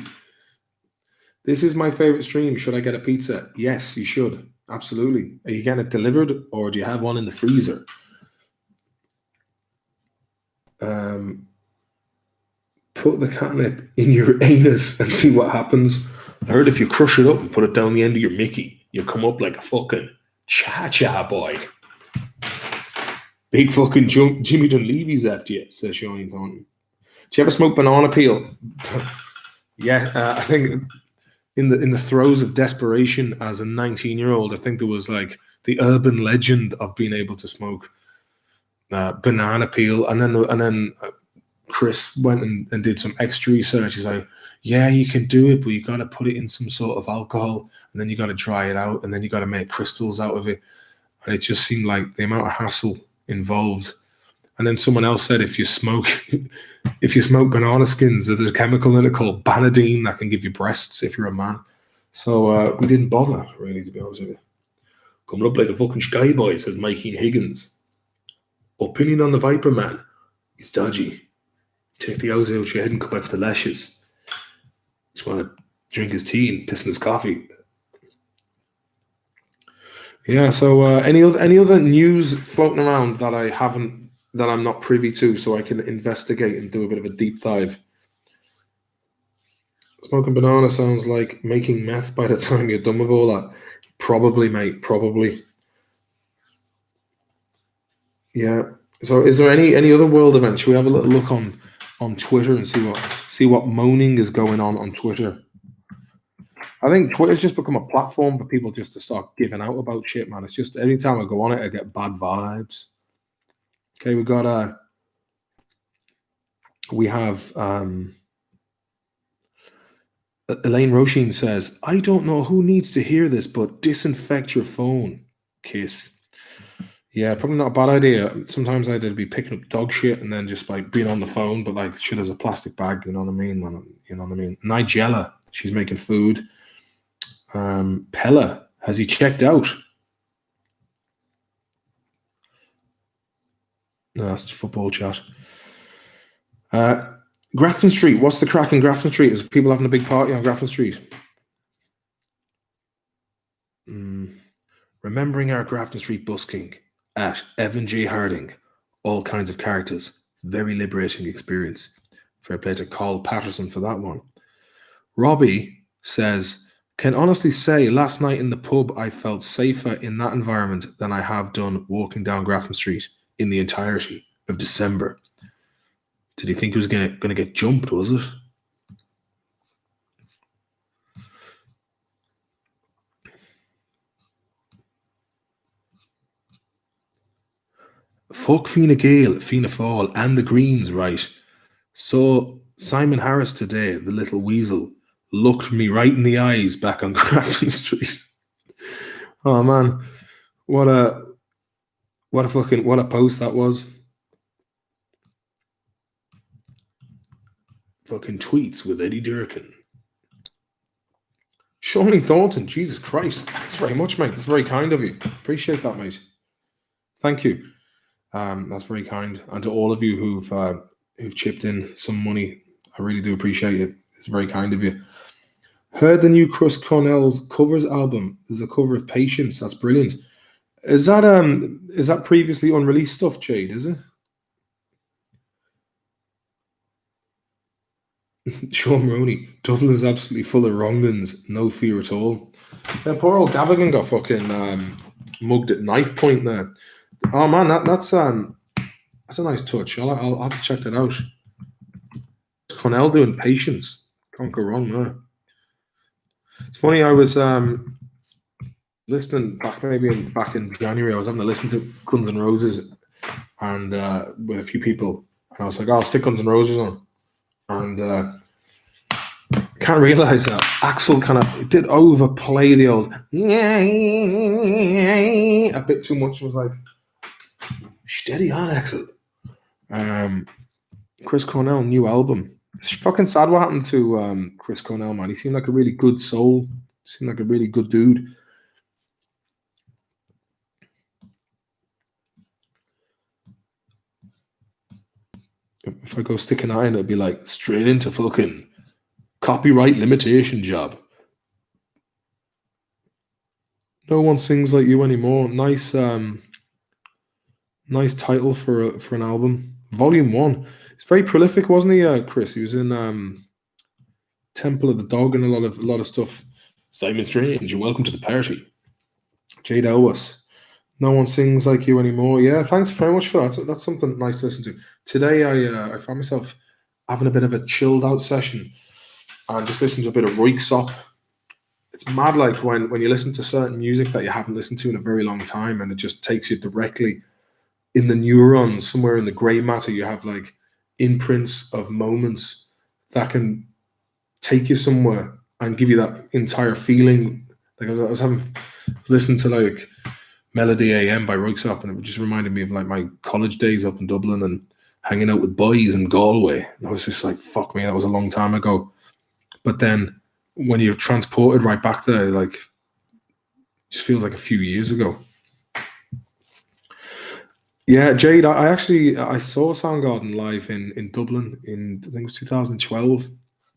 This is my favorite stream. Should I get a pizza? Yes, you should. Absolutely. Are you getting it delivered or do you have one in the freezer? Put the catnip in your anus and see what happens. I heard if you crush it up and put it down the end of your Mickey, you'll come up like a fucking cha-cha boy. Big fucking Jimmy Dunleavy's after you, says Sean Thornton. Do you ever smoke banana peel? Yeah, I think in the throes of desperation as a 19-year-old, I think there was like the urban legend of being able to smoke banana peel, and then Chris went and did some extra research. He's like, yeah, you can do it, but you got to put it in some sort of alcohol, and then you got to dry it out, and then you got to make crystals out of it, and it just seemed like the amount of hassle involved. And then someone else said if you smoke banana skins, there's a chemical in it called Banadine that can give you breasts if you're a man. So we didn't bother, really, to be honest with you. Coming up like a fucking sky boy, says Mikey Higgins. Opinion on the Viper Man. He's dodgy. Take the O's out your head and come back for the lashes. Just want to drink his tea and piss in his coffee. Yeah, so any other news floating around that I'm not privy to, so I can investigate and do a bit of a deep dive? Smoking banana sounds like making meth by the time you're done with all that. Probably, mate, probably. Yeah. So is there any other world events? Should we have a little look on Twitter and see what moaning is going on Twitter? I think Twitter's just become a platform for people just to start giving out about shit, man. It's just every time I go on it, I get bad vibes. Okay, we have Elaine Roisin says, I don't know who needs to hear this, but disinfect your phone. Kiss. Yeah, probably not a bad idea. Sometimes I'd be picking up dog shit and then just like being on the phone, but like shit as a plastic bag, you know what I mean? You know what I mean? Nigella, she's making food. Pella, has he checked out? No, that's football chat. Grafton Street, what's the crack in Grafton Street? Is people having a big party on Grafton Street? Remembering our Grafton Street busking at Evan J. Harding, all kinds of characters, very liberating experience. Fair play to Carl Patterson for that one. Robbie says, can honestly say last night in the pub I felt safer in that environment than I have done walking down Grafton Street in the entirety of December. Did he think he was going to get jumped, was it? Fuck Fianna Gael, Fianna Fáil, and the Greens, right? So Simon Harris today, the little weasel, looked me right in the eyes back on Grafton Street. Oh man, what a post that was. Fucking tweets with Eddie Durkin. Shawnee Thornton, Jesus Christ. Thanks very much, mate. That's very kind of you. Appreciate that, mate. Thank you. That's very kind. And to all of you who've chipped in some money, I really do appreciate it. It's very kind of you. Heard the new Chris Cornell's covers album. There's a cover of Patience. That's brilliant. Is that previously unreleased stuff, Jade, is it? Sean Maroney, Dublin is absolutely full of wrong'uns, no fear at all. Yeah, poor old Gavigan got fucking mugged at knife point there. Oh man, that's a nice touch. I'll have to check that out. Cornell doing Patience. Can't go wrong there. It's funny, I was listening back in January. I was having to listen to Guns N' Roses and with a few people, and I was like, I'll stick Guns N' Roses on. And can't realize that Axl kind of did overplay the old a bit too much. It was like, steady on, Axl. Chris Cornell new album. It's fucking sad what happened to Chris Cornell, man. He seemed like a really good soul. Seemed like a really good dude. If I go sticking that in, it'd be like straight into fucking copyright limitation job. No one sings like you anymore. Nice, nice title for an album. Volume 1. He's very prolific, wasn't he, Chris? He was in Temple of the Dog and a lot of stuff. Simon Strange, you're welcome to the party. Jade Elwes. No one sings like you anymore. Yeah, thanks very much for that. That's something nice to listen to. Today, I found myself having a bit of a chilled out session and just listening to a bit of Röyksopp. It's mad, like when you listen to certain music that you haven't listened to in a very long time, and it just takes you directly in the neurons, somewhere in the grey matter. You have like imprints of moments that can take you somewhere and give you that entire feeling. Like I was listening to like Melody AM by Röyksopp, and it just reminded me of like my college days up in Dublin and hanging out with boys in Galway. And I was just like, fuck me, that was a long time ago. But then when you're transported right back there, like, it just feels like a few years ago. Yeah, Jade, I saw Soundgarden live in Dublin in, I think it was 2012.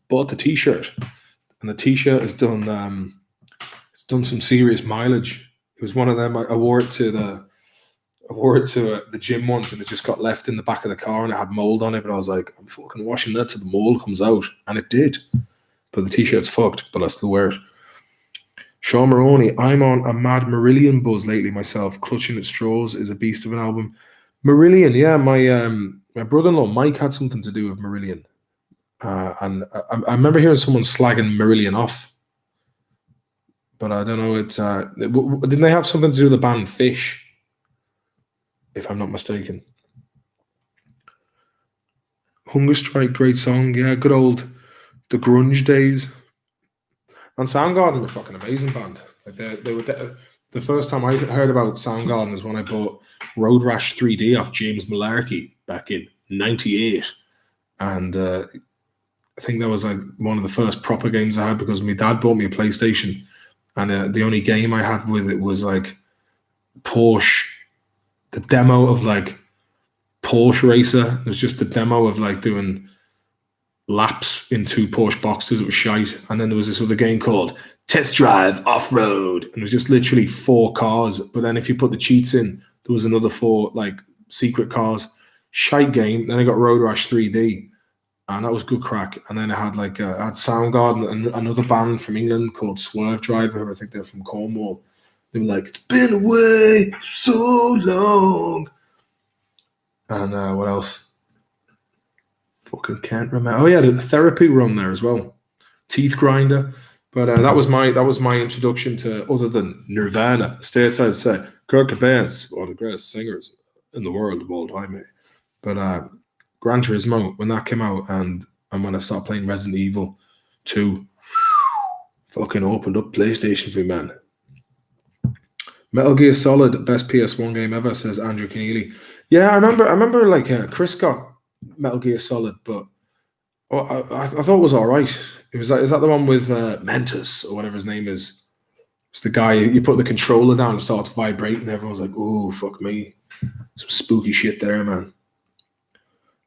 Bought the t-shirt, and the t-shirt has done some serious mileage. It was one of them. I wore it to the gym once, and it just got left in the back of the car, and it had mold on it. But I was like, I'm fucking washing that till the mold comes out, and it did. But the t-shirt's fucked, but I still wear it. Sean Maroney, I'm on a mad Marillion buzz lately myself. Clutching at Straws is a beast of an album. Marillion, yeah, my brother-in-law Mike had something to do with Marillion. And I remember hearing someone slagging Marillion off. but I don't know. Didn't they have something to do with the band Fish? If I'm not mistaken. Hunger Strike, great song. Yeah, good old the grunge days. And Soundgarden were fucking amazing band. Like they were the first time I heard about Soundgarden is when I bought Road Rash 3D off James Malarkey back in '98, and I think that was like one of the first proper games I had because my dad bought me a PlayStation, and the only game I had with it was like Porsche, the demo of like Porsche Racer. It was just the demo of like doing laps in two Porsche Boxsters. It was shite. And then there was this other game called Test Drive Off Road, and it was just literally 4 cars. But then if you put the cheats in, there was another 4 like secret cars. Shite game. Then I got Road Rash 3D, and that was good crack. And then I had like I had Soundgarden and another band from England called Swerve Driver, who I think they're from Cornwall. They were like, "It's been away so long." And what else? Fucking can't remember. Oh yeah, the Therapy were on there as well. Teeth Grinder. But that was my introduction to, other than Nirvana. Stateside say Kurt Cobain's one of the greatest singers in the world of all time. But Gran Turismo, when that came out, and when I started playing Resident Evil 2, fucking opened up PlayStation for me, man. Metal Gear Solid, best PS1 game ever, says Andrew Keneally. Yeah, I remember like Chris got Metal Gear Solid, but I thought it was all right. It was like, is that the one with Mentos or whatever his name is? It's the guy you put the controller down and starts vibrating, and everyone's like, "Oh fuck me!" Some spooky shit there, man.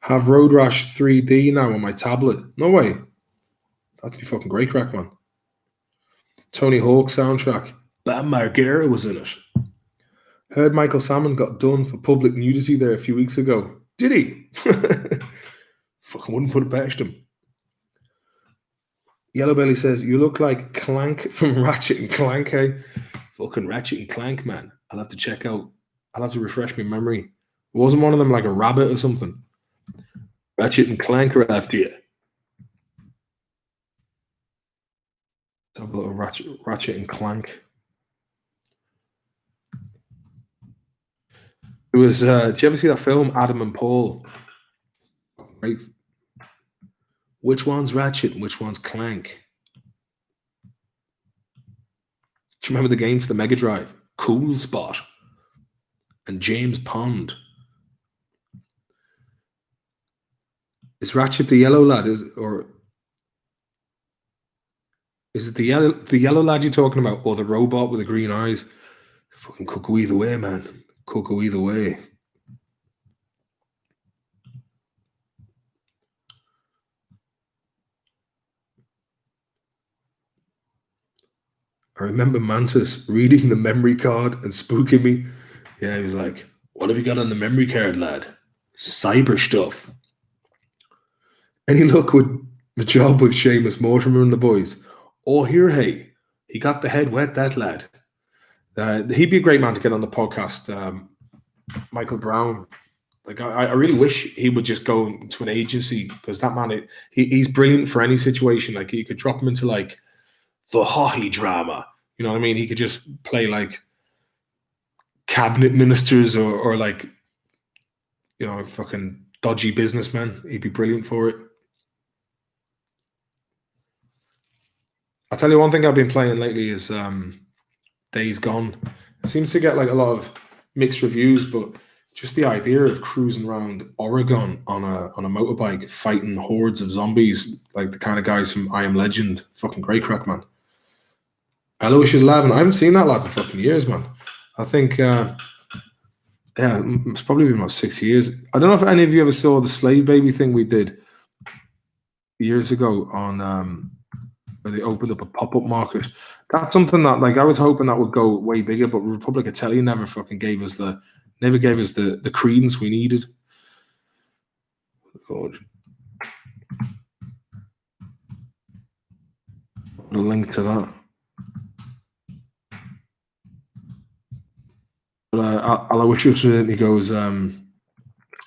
Have Road Rash 3D now on my tablet? No way. That'd be fucking great crack, man. Tony Hawk soundtrack. Bam Margera was in it. Heard Michael Salmon got done for public nudity there a few weeks ago. Did he? Fucking wouldn't put it past him. Yellow Belly says, "You look like Clank from Ratchet and Clank, hey?" Fucking Ratchet and Clank, man. I'll have to check out. I'll have to refresh my memory. Wasn't one of them like a rabbit or something? Ratchet and Clank are after you. Let's have a little Ratchet and Clank. It was. Did you ever see that film, Adam and Paul? Right. Which one's Ratchet and which one's Clank? Do you remember the game for the Mega Drive? Cool Spot and James Pond. Is Ratchet the yellow lad? Is it the yellow lad you're talking about, or the robot with the green eyes? Fucking could go either way, man. Could go either way. I remember Mantis reading the memory card and spooking me. Yeah, he was like, "What have you got on the memory card, lad? Cyber stuff." Any luck with the job with Seamus Mortimer and the boys? Oh, here, hey, he got the head wet, that lad. He'd be a great man to get on the podcast. Michael Brown. Like, I really wish he would just go to an agency, because that man, he's brilliant for any situation. Like, you could drop him into like the Haughey drama. You know what I mean? He could just play like cabinet ministers or like, you know, fucking dodgy businessmen. He'd be brilliant for it. I'll tell you one thing I've been playing lately is Days Gone. It seems to get like a lot of mixed reviews, but just the idea of cruising around Oregon on a motorbike fighting hordes of zombies, like the kind of guys from I Am Legend, fucking great crack, man. Aloysius 11. I haven't seen that lad in fucking years, man. I think, yeah, it's probably been about 6 years. I don't know if any of you ever saw the Slave Baby thing we did years ago on where they opened up a pop-up market. That's something that, like, I was hoping that would go way bigger, but Republic of Telly never fucking gave us the credence we needed. God. Put a link to that. But Aloysius, he goes,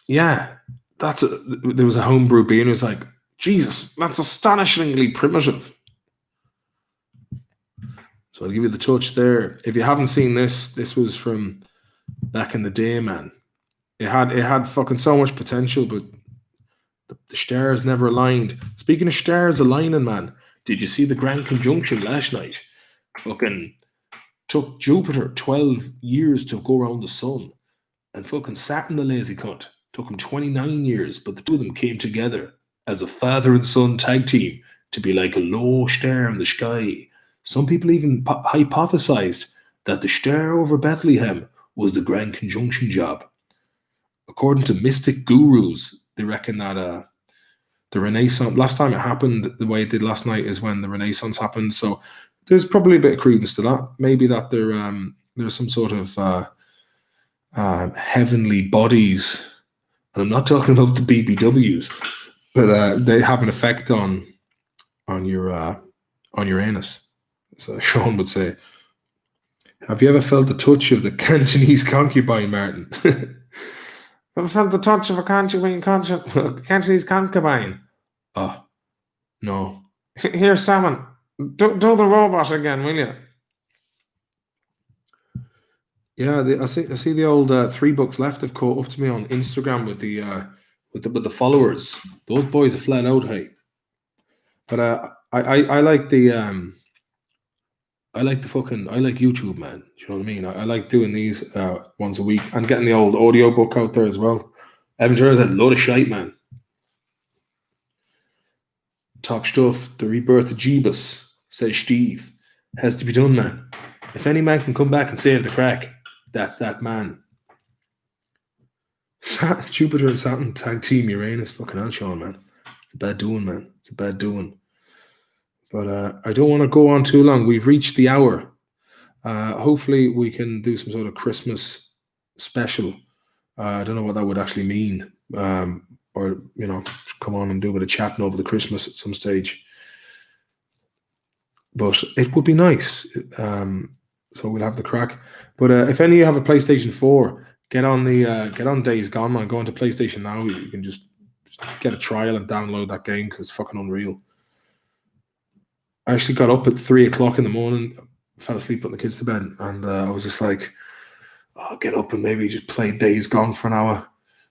yeah, there was a homebrew beer, and it was like, Jesus, that's astonishingly primitive. So I'll give you the touch there. If you haven't seen this was from back in the day, man. It had fucking so much potential, but the stars never aligned. Speaking of stars aligning, man, did you see the Grand Conjunction last night? Fucking took Jupiter 12 years to go around the sun, and fucking Saturn, the lazy cunt, took him 29 years, but the two of them came together as a father and son tag team to be like a low star in the sky. Some people even hypothesized that the star over Bethlehem was the Grand Conjunction job. According to mystic gurus, they reckon that the Renaissance, last time it happened the way it did last night is when the Renaissance happened. So there's probably a bit of credence to that. Maybe that there's some sort of heavenly bodies, and I'm not talking about the BBWs, but they have an effect on your anus. So Sean would say, "Have you ever felt the touch of the Cantonese concubine, Martin?" Ever felt the touch of a Cantonese concubine? Oh, no. Here, Salmon, do the robot again, will you? Yeah, I see the old 3 Bucks Left have caught up to me on Instagram with the followers. Those boys are flat out, hey. But I like I like YouTube, man. Do you know what I mean? I like doing these once a week and getting the old audio book out there as well. Evan Turner's had a load of shite, man. Top stuff. The rebirth of Jeebus, says Steve. Has to be done, man. If any man can come back and save the crack, that's that man. Jupiter and Saturn tag team Uranus. Fucking hell, Sean, man. It's a bad doing, man. It's a bad doing. But I don't want to go on too long. We've reached the hour. Hopefully we can do some sort of Christmas special. I don't know what that would actually mean. Or, come on and do a bit of chatting over the Christmas at some stage. But it would be nice. So we'll have the crack. But if any of you have a PlayStation 4, get on Days Gone, man. Go into PlayStation Now. You can just get a trial and download that game because it's fucking unreal. I actually got up at 3 o'clock in the morning, fell asleep putting the kids to bed, and I was just like, I'll get up and maybe just play Days Gone for an hour.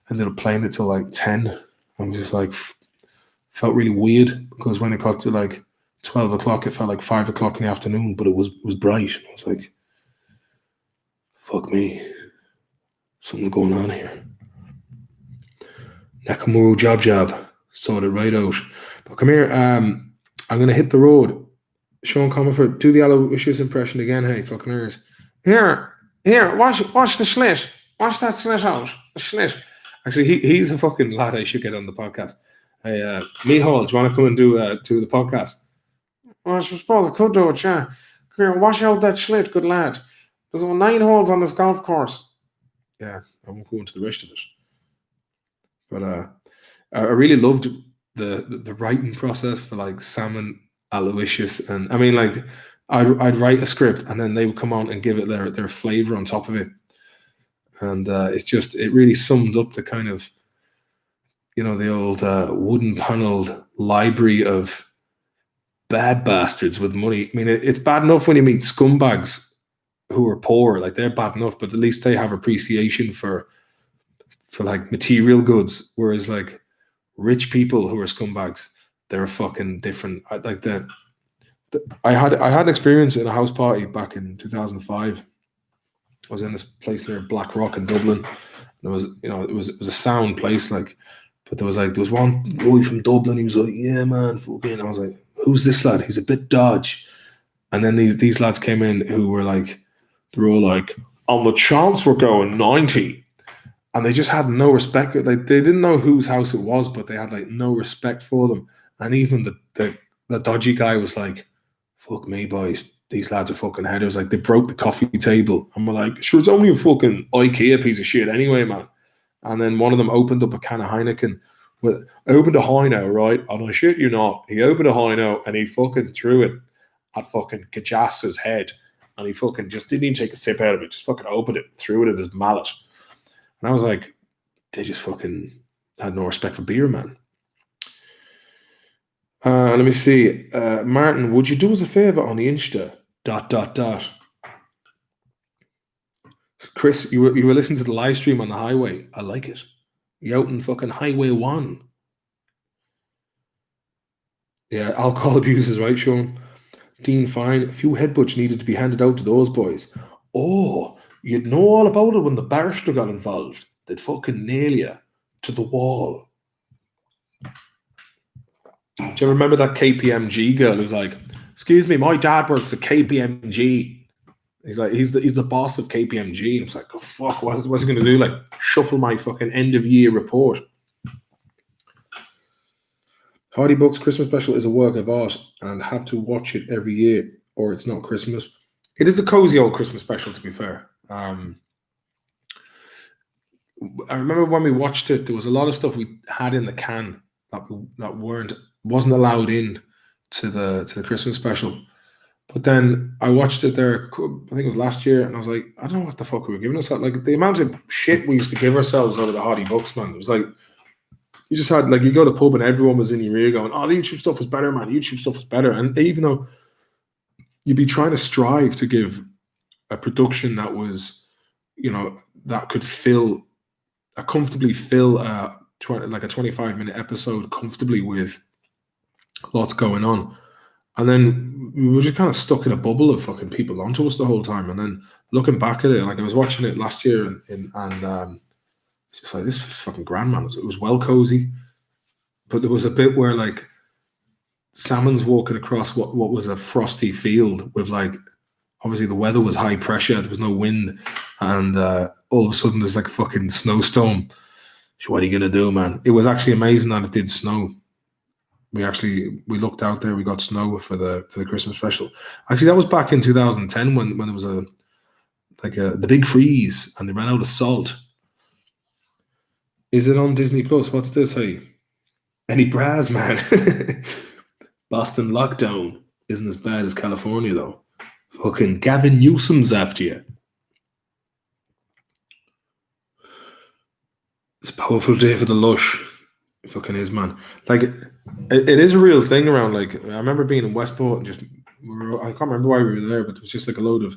Ended up playing it till like 10. I was just like, felt really weird because when it got to like 12 o'clock, it felt like 5 o'clock in the afternoon, but it was bright. I was like, fuck me. Something's going on here. Nakamura job. Sorted right out. But come here, I'm going to hit the road. Sean Comerford, do the Aloysius impression again. Hey, fucking ears. Here, watch the slit. Watch that slit out. The slit. Actually, he's a fucking lad I should get on the podcast. Hey, Mihal, do you want to come and do the podcast? Well, I suppose I could do it, yeah. Come here, wash out that slit, good lad. There's 9 holes on this golf course. Yeah, I won't go into the rest of it. But I really loved the writing process for like Salmon, Aloysius, and I mean, like I'd write a script and then they would come on and give it their flavor on top of it, and it really summed up the kind of the old wooden paneled library of bad bastards with money. I mean, it's bad enough when you meet scumbags who are poor, like they're bad enough, but at least they have appreciation for like material goods, whereas like rich people who are scumbags, they're fucking different. I had experience in a house party back in 2005. I was in this place near Blackrock in Dublin. And it was a sound place, like, but there was one boy from Dublin. He was like, yeah, man, fucking. I was like, who's this lad? He's a bit dodge. And then these lads came in who were like, they were all like, on the chance we're going 90. And they just had no respect. Like they didn't know whose house it was, but they had like no respect for them. And even the dodgy guy was like, fuck me, boys. These lads are fucking headers. Like they broke the coffee table. And we're like, sure, it's only a fucking IKEA piece of shit anyway, man. And then one of them opened up a can of Heineken. Opened a Heino, right? And I shit you not. He opened a Heino and he fucking threw it at fucking Kajas's head. And he fucking just didn't even take a sip out of it. Just fucking opened it, threw it at his mallet. And I was like, they just fucking had no respect for beer, man. Let me see. Martin, would you do us a favour on the Insta Dot dot dot. Chris, you were listening to the live stream on the highway. I like it. You out in fucking Highway 1. Yeah, alcohol abuse is right, Sean. Dean Fine, a few headbutts needed to be handed out to those boys. Oh, you'd know all about it when the barrister got involved. They'd fucking nail you to the wall. Do you remember that KPMG girl who's like, excuse me, my dad works at KPMG. He's like, he's the boss of KPMG. And I was like, oh fuck, what's he gonna do? Like, shuffle my fucking end of year report. Hardy Bucks Christmas special is a work of art and have to watch it every year or it's not Christmas. It is a cozy old Christmas special, to be fair. I remember when we watched it, there was a lot of stuff we had in the can that wasn't allowed in to the Christmas special. But then I watched it there, I think it was last year, and I was like, I don't know what the fuck we were giving us. Like, the amount of shit we used to give ourselves over the Hardy Bucks, man. It was like, you just had, like, you go to the pub and everyone was in your ear going, oh, the YouTube stuff was better, man. The YouTube stuff was better. And even though you'd be trying to strive to give a production that was, you know, that could comfortably fill like a 25-minute episode comfortably with lots going on. And then we were just kind of stuck in a bubble of fucking people onto us the whole time. And then looking back at it, like I was watching it last year and it's just like, this is fucking grand, man. It was well cozy. But there was a bit where like Salmon's walking across what was a frosty field with, like, obviously the weather was high pressure, there was no wind, and all of a sudden there's like a fucking snowstorm. So what are you gonna do, man? It was actually amazing that it did snow. We looked out there, we got snow for the Christmas special. Actually, that was back in 2010 when there was the big freeze and they ran out of salt. Is it on Disney Plus? What's this? Hey, any bras, man? Boston lockdown isn't as bad as California, though. Fucking Gavin Newsom's after you. It's a powerful day for the lush. It fucking is, man. Like, it is a real thing around. Like, I remember being in Westport and I can't remember why we were there, but it was just like a load of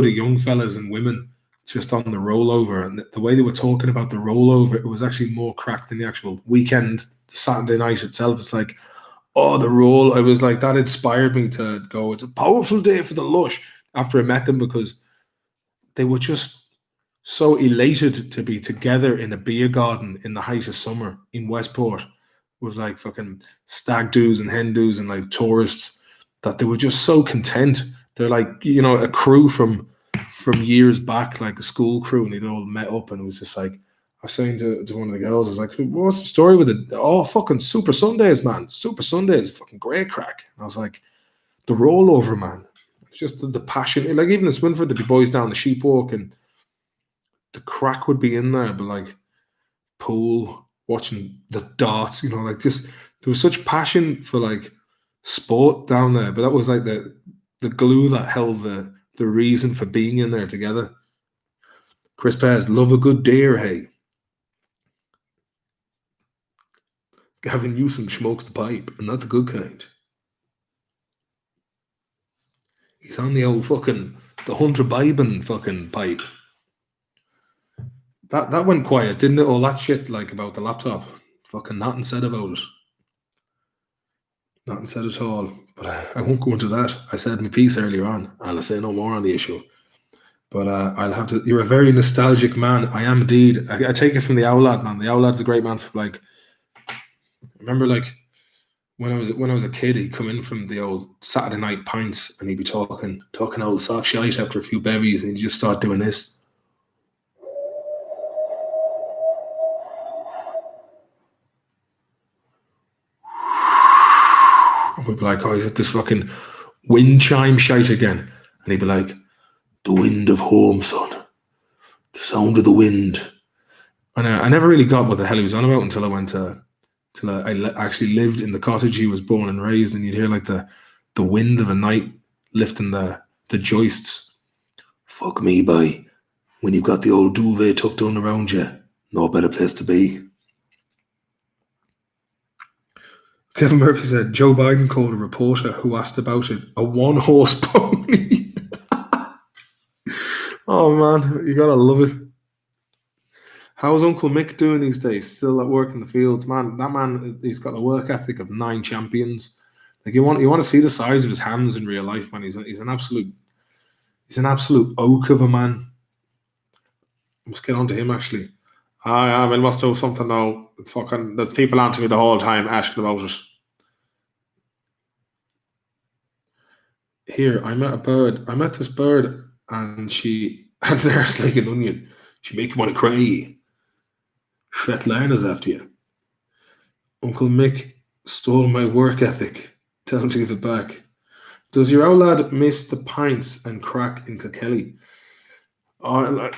young fellas and women just on the rollover. And the way they were talking about the rollover, it was actually more crack than the actual weekend, Saturday night itself. It's like, oh, the roll. I was like, that inspired me to go, it's a powerful day for the lush after I met them, because they were just so elated to be together in a beer garden in the height of summer in Westport with like fucking stag doos and hen doos and like tourists, that they were just so content. They're like, you know, a crew from years back, like a school crew, and they'd all met up, and it was just like, I was saying to one of the girls, I was like, what's the story with it? Oh, fucking Super Sundays, man. Super Sundays, fucking great crack. And I was like, the rollover, man. It's just the passion. Like, even in Swinford, there'd be boys down the sheep walk, and the crack would be in there, but like pool, watching the darts, you know, like just, there was such passion for like sport down there. But that was like the glue that held the reason for being in there together. Chris Pears, love a good dare, hey. Gavin Newsom smokes the pipe, and not the good kind. He's on the old fucking, the Hunter Biden fucking pipe. That went quiet, didn't it? All that shit, like, about the laptop. Fucking nothing said about it. Nothing said at all. But I won't go into that. I said my piece earlier on, and I'll say no more on the issue. But I'll have to. You're a very nostalgic man. I am indeed. I take it from the Owlad, man. The Owlad's a great man for, like, I remember, like, when I was a kid, he'd come in from the old Saturday night pints, and he'd be talking old soft shite after a few bevies, and he'd just start doing this. And we'd be like, oh, he's at this fucking wind chime shite again. And he'd be like, the wind of home, son. The sound of the wind. And I never really got what the hell he was on about until I went to, actually lived in the cottage he was born and raised, and you'd hear like the wind of a night lifting the joists. Fuck me, boy. When you've got the old duvet tucked on around you, no better place to be. Kevin Murphy said Joe Biden called a reporter who asked about it a one-horse pony. Oh man, you gotta love it. How's Uncle Mick doing these days? Still at work in the fields, man. That man, he's got the work ethic of 9 champions. Like you want to see the size of his hands in real life, man. He's an absolute oak of a man. Let's get on to him actually. I must do something now. It's fucking. There's people on to me the whole time asking about it. Here, I met a bird. I met this bird, and she had an arse like an onion. She make you want to cry. Svetlana's after you. Uncle Mick stole my work ethic. Tell him to give it back. Does your old lad miss the pints and crack in Kilkelly? Oh,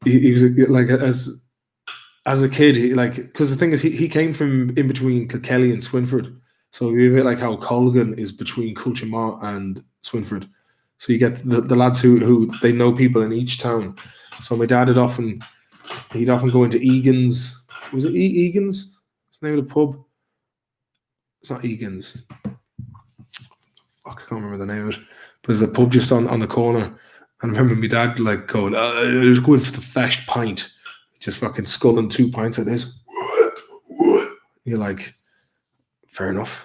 he was like as a kid, because the thing is he came from in between Kilkelly and Swinford, so it'd be a bit like how Colgan is between Culchemaw and Swinford. So you get the lads who they know people in each town. So my dad he'd often go into Egan's. Was it Egan's? What's the name of the pub? It's not Egan's. Fuck, I can't remember the name of it. But there's a pub just on the corner. And I remember my dad like going, I was going for the fashed pint. Just fucking sculling 2 pints of this. You're like, fair enough.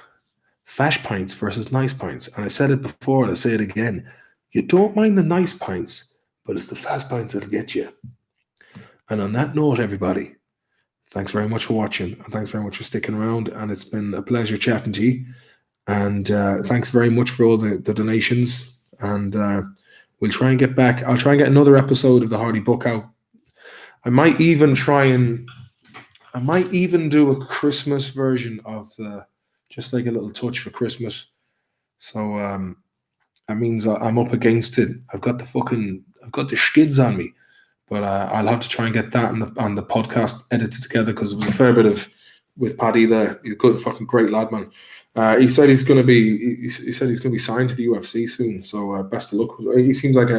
Fash pints versus nice pints. And I've said it before and I say it again. You don't mind the nice pints, but it's the fast pints that'll get you. And on that note, everybody, thanks very much for watching. And thanks very much for sticking around. And it's been a pleasure chatting to you. And thanks very much for all the donations. And we'll try and get back. I'll try and get another episode of the Hardy book out. I might even do a Christmas version of just like a little touch for Christmas. So that means I'm up against it. I've got the skids on me, but I'll have to try and get that on the podcast edited together because it was a fair bit of with Paddy there. He's a good, fucking great lad, man. He said he's going to be signed to the UFC soon. So best of luck. He seems like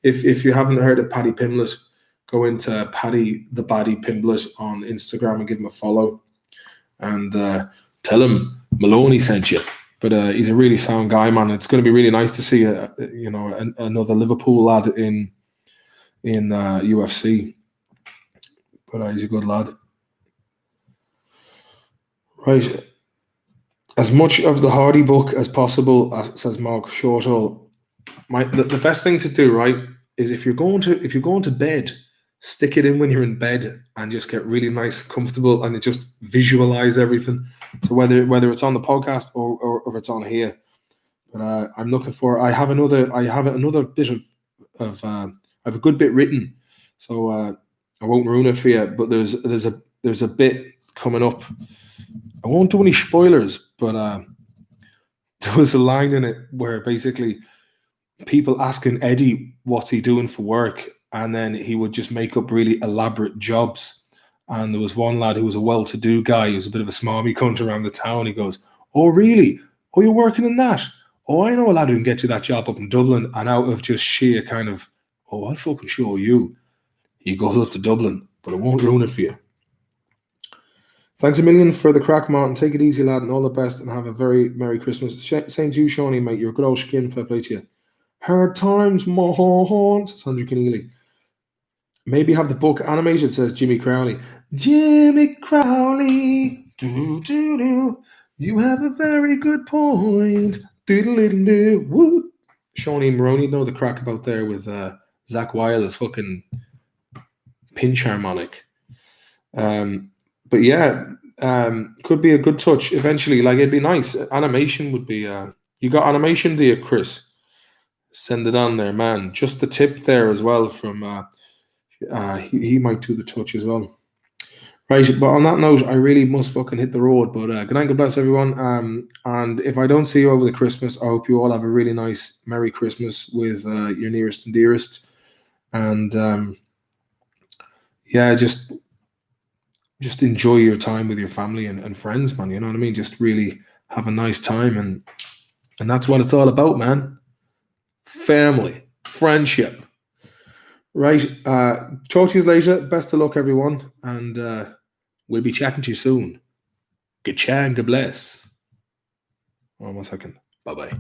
if you haven't heard of Paddy Pimblett, go into Paddy the Baddy Pimblett on Instagram and give him a follow, and tell him Maloney sent you. But he's a really sound guy, man. It's going to be really nice to see another Liverpool lad in UFC. But he's a good lad. Right. As much of the Hardy book as possible, says Mark Shortall. The best thing to do, right, is if you're going to bed, stick it in when you're in bed and just get really nice, comfortable, and just visualize everything. So whether it's on the podcast or if it's on here, but I'm looking for. I have another bit of. I have a good bit written, so I won't ruin it for you. But there's a bit coming up. I won't do any spoilers, but there was a line in it where basically people asking Eddie what's he doing for work, and then he would just make up really elaborate jobs. And there was one lad who was a well-to-do guy, who was a bit of a smarmy cunt around the town. He goes, "Oh, really? Oh, you're working in that? Oh, I know a lad who can get you that job up in Dublin." And out of just sheer kind of, "Oh, I'll fucking show you," he goes up to Dublin, but it won't ruin it for you. Thanks a million for the crack, Martin. Take it easy, lad, and all the best, and have a very Merry Christmas. Same to you, Shawnee, mate. You're a good old skin. Fair play to you. Hard times, Mont, Sandra Keneally. Maybe have the book animated, says Jimmy Crowley. Jimmy Crowley, do. You have a very good point. Doodle-doodle-doo. Woo. Shawnee Maroney know the crack about there with Zach Wile's fucking pinch harmonic. But yeah, could be a good touch eventually. Like, it'd be nice. Animation would be. You got animation, do you, Chris? Send it on there, man. Just the tip there as well from. He might do the touch as well. Right, but on that note, I really must fucking hit the road. But good night, God bless everyone. And if I don't see you over the Christmas, I hope you all have a really nice Merry Christmas with your nearest and dearest. And yeah, just enjoy your time with your family and friends, man. You know what I mean? Just really have a nice time, and that's what it's all about, man. Family, friendship. Right. Talk to you later. Best of luck, everyone, and we'll be chatting to you soon. Good chat and God bless. One more second. Bye bye.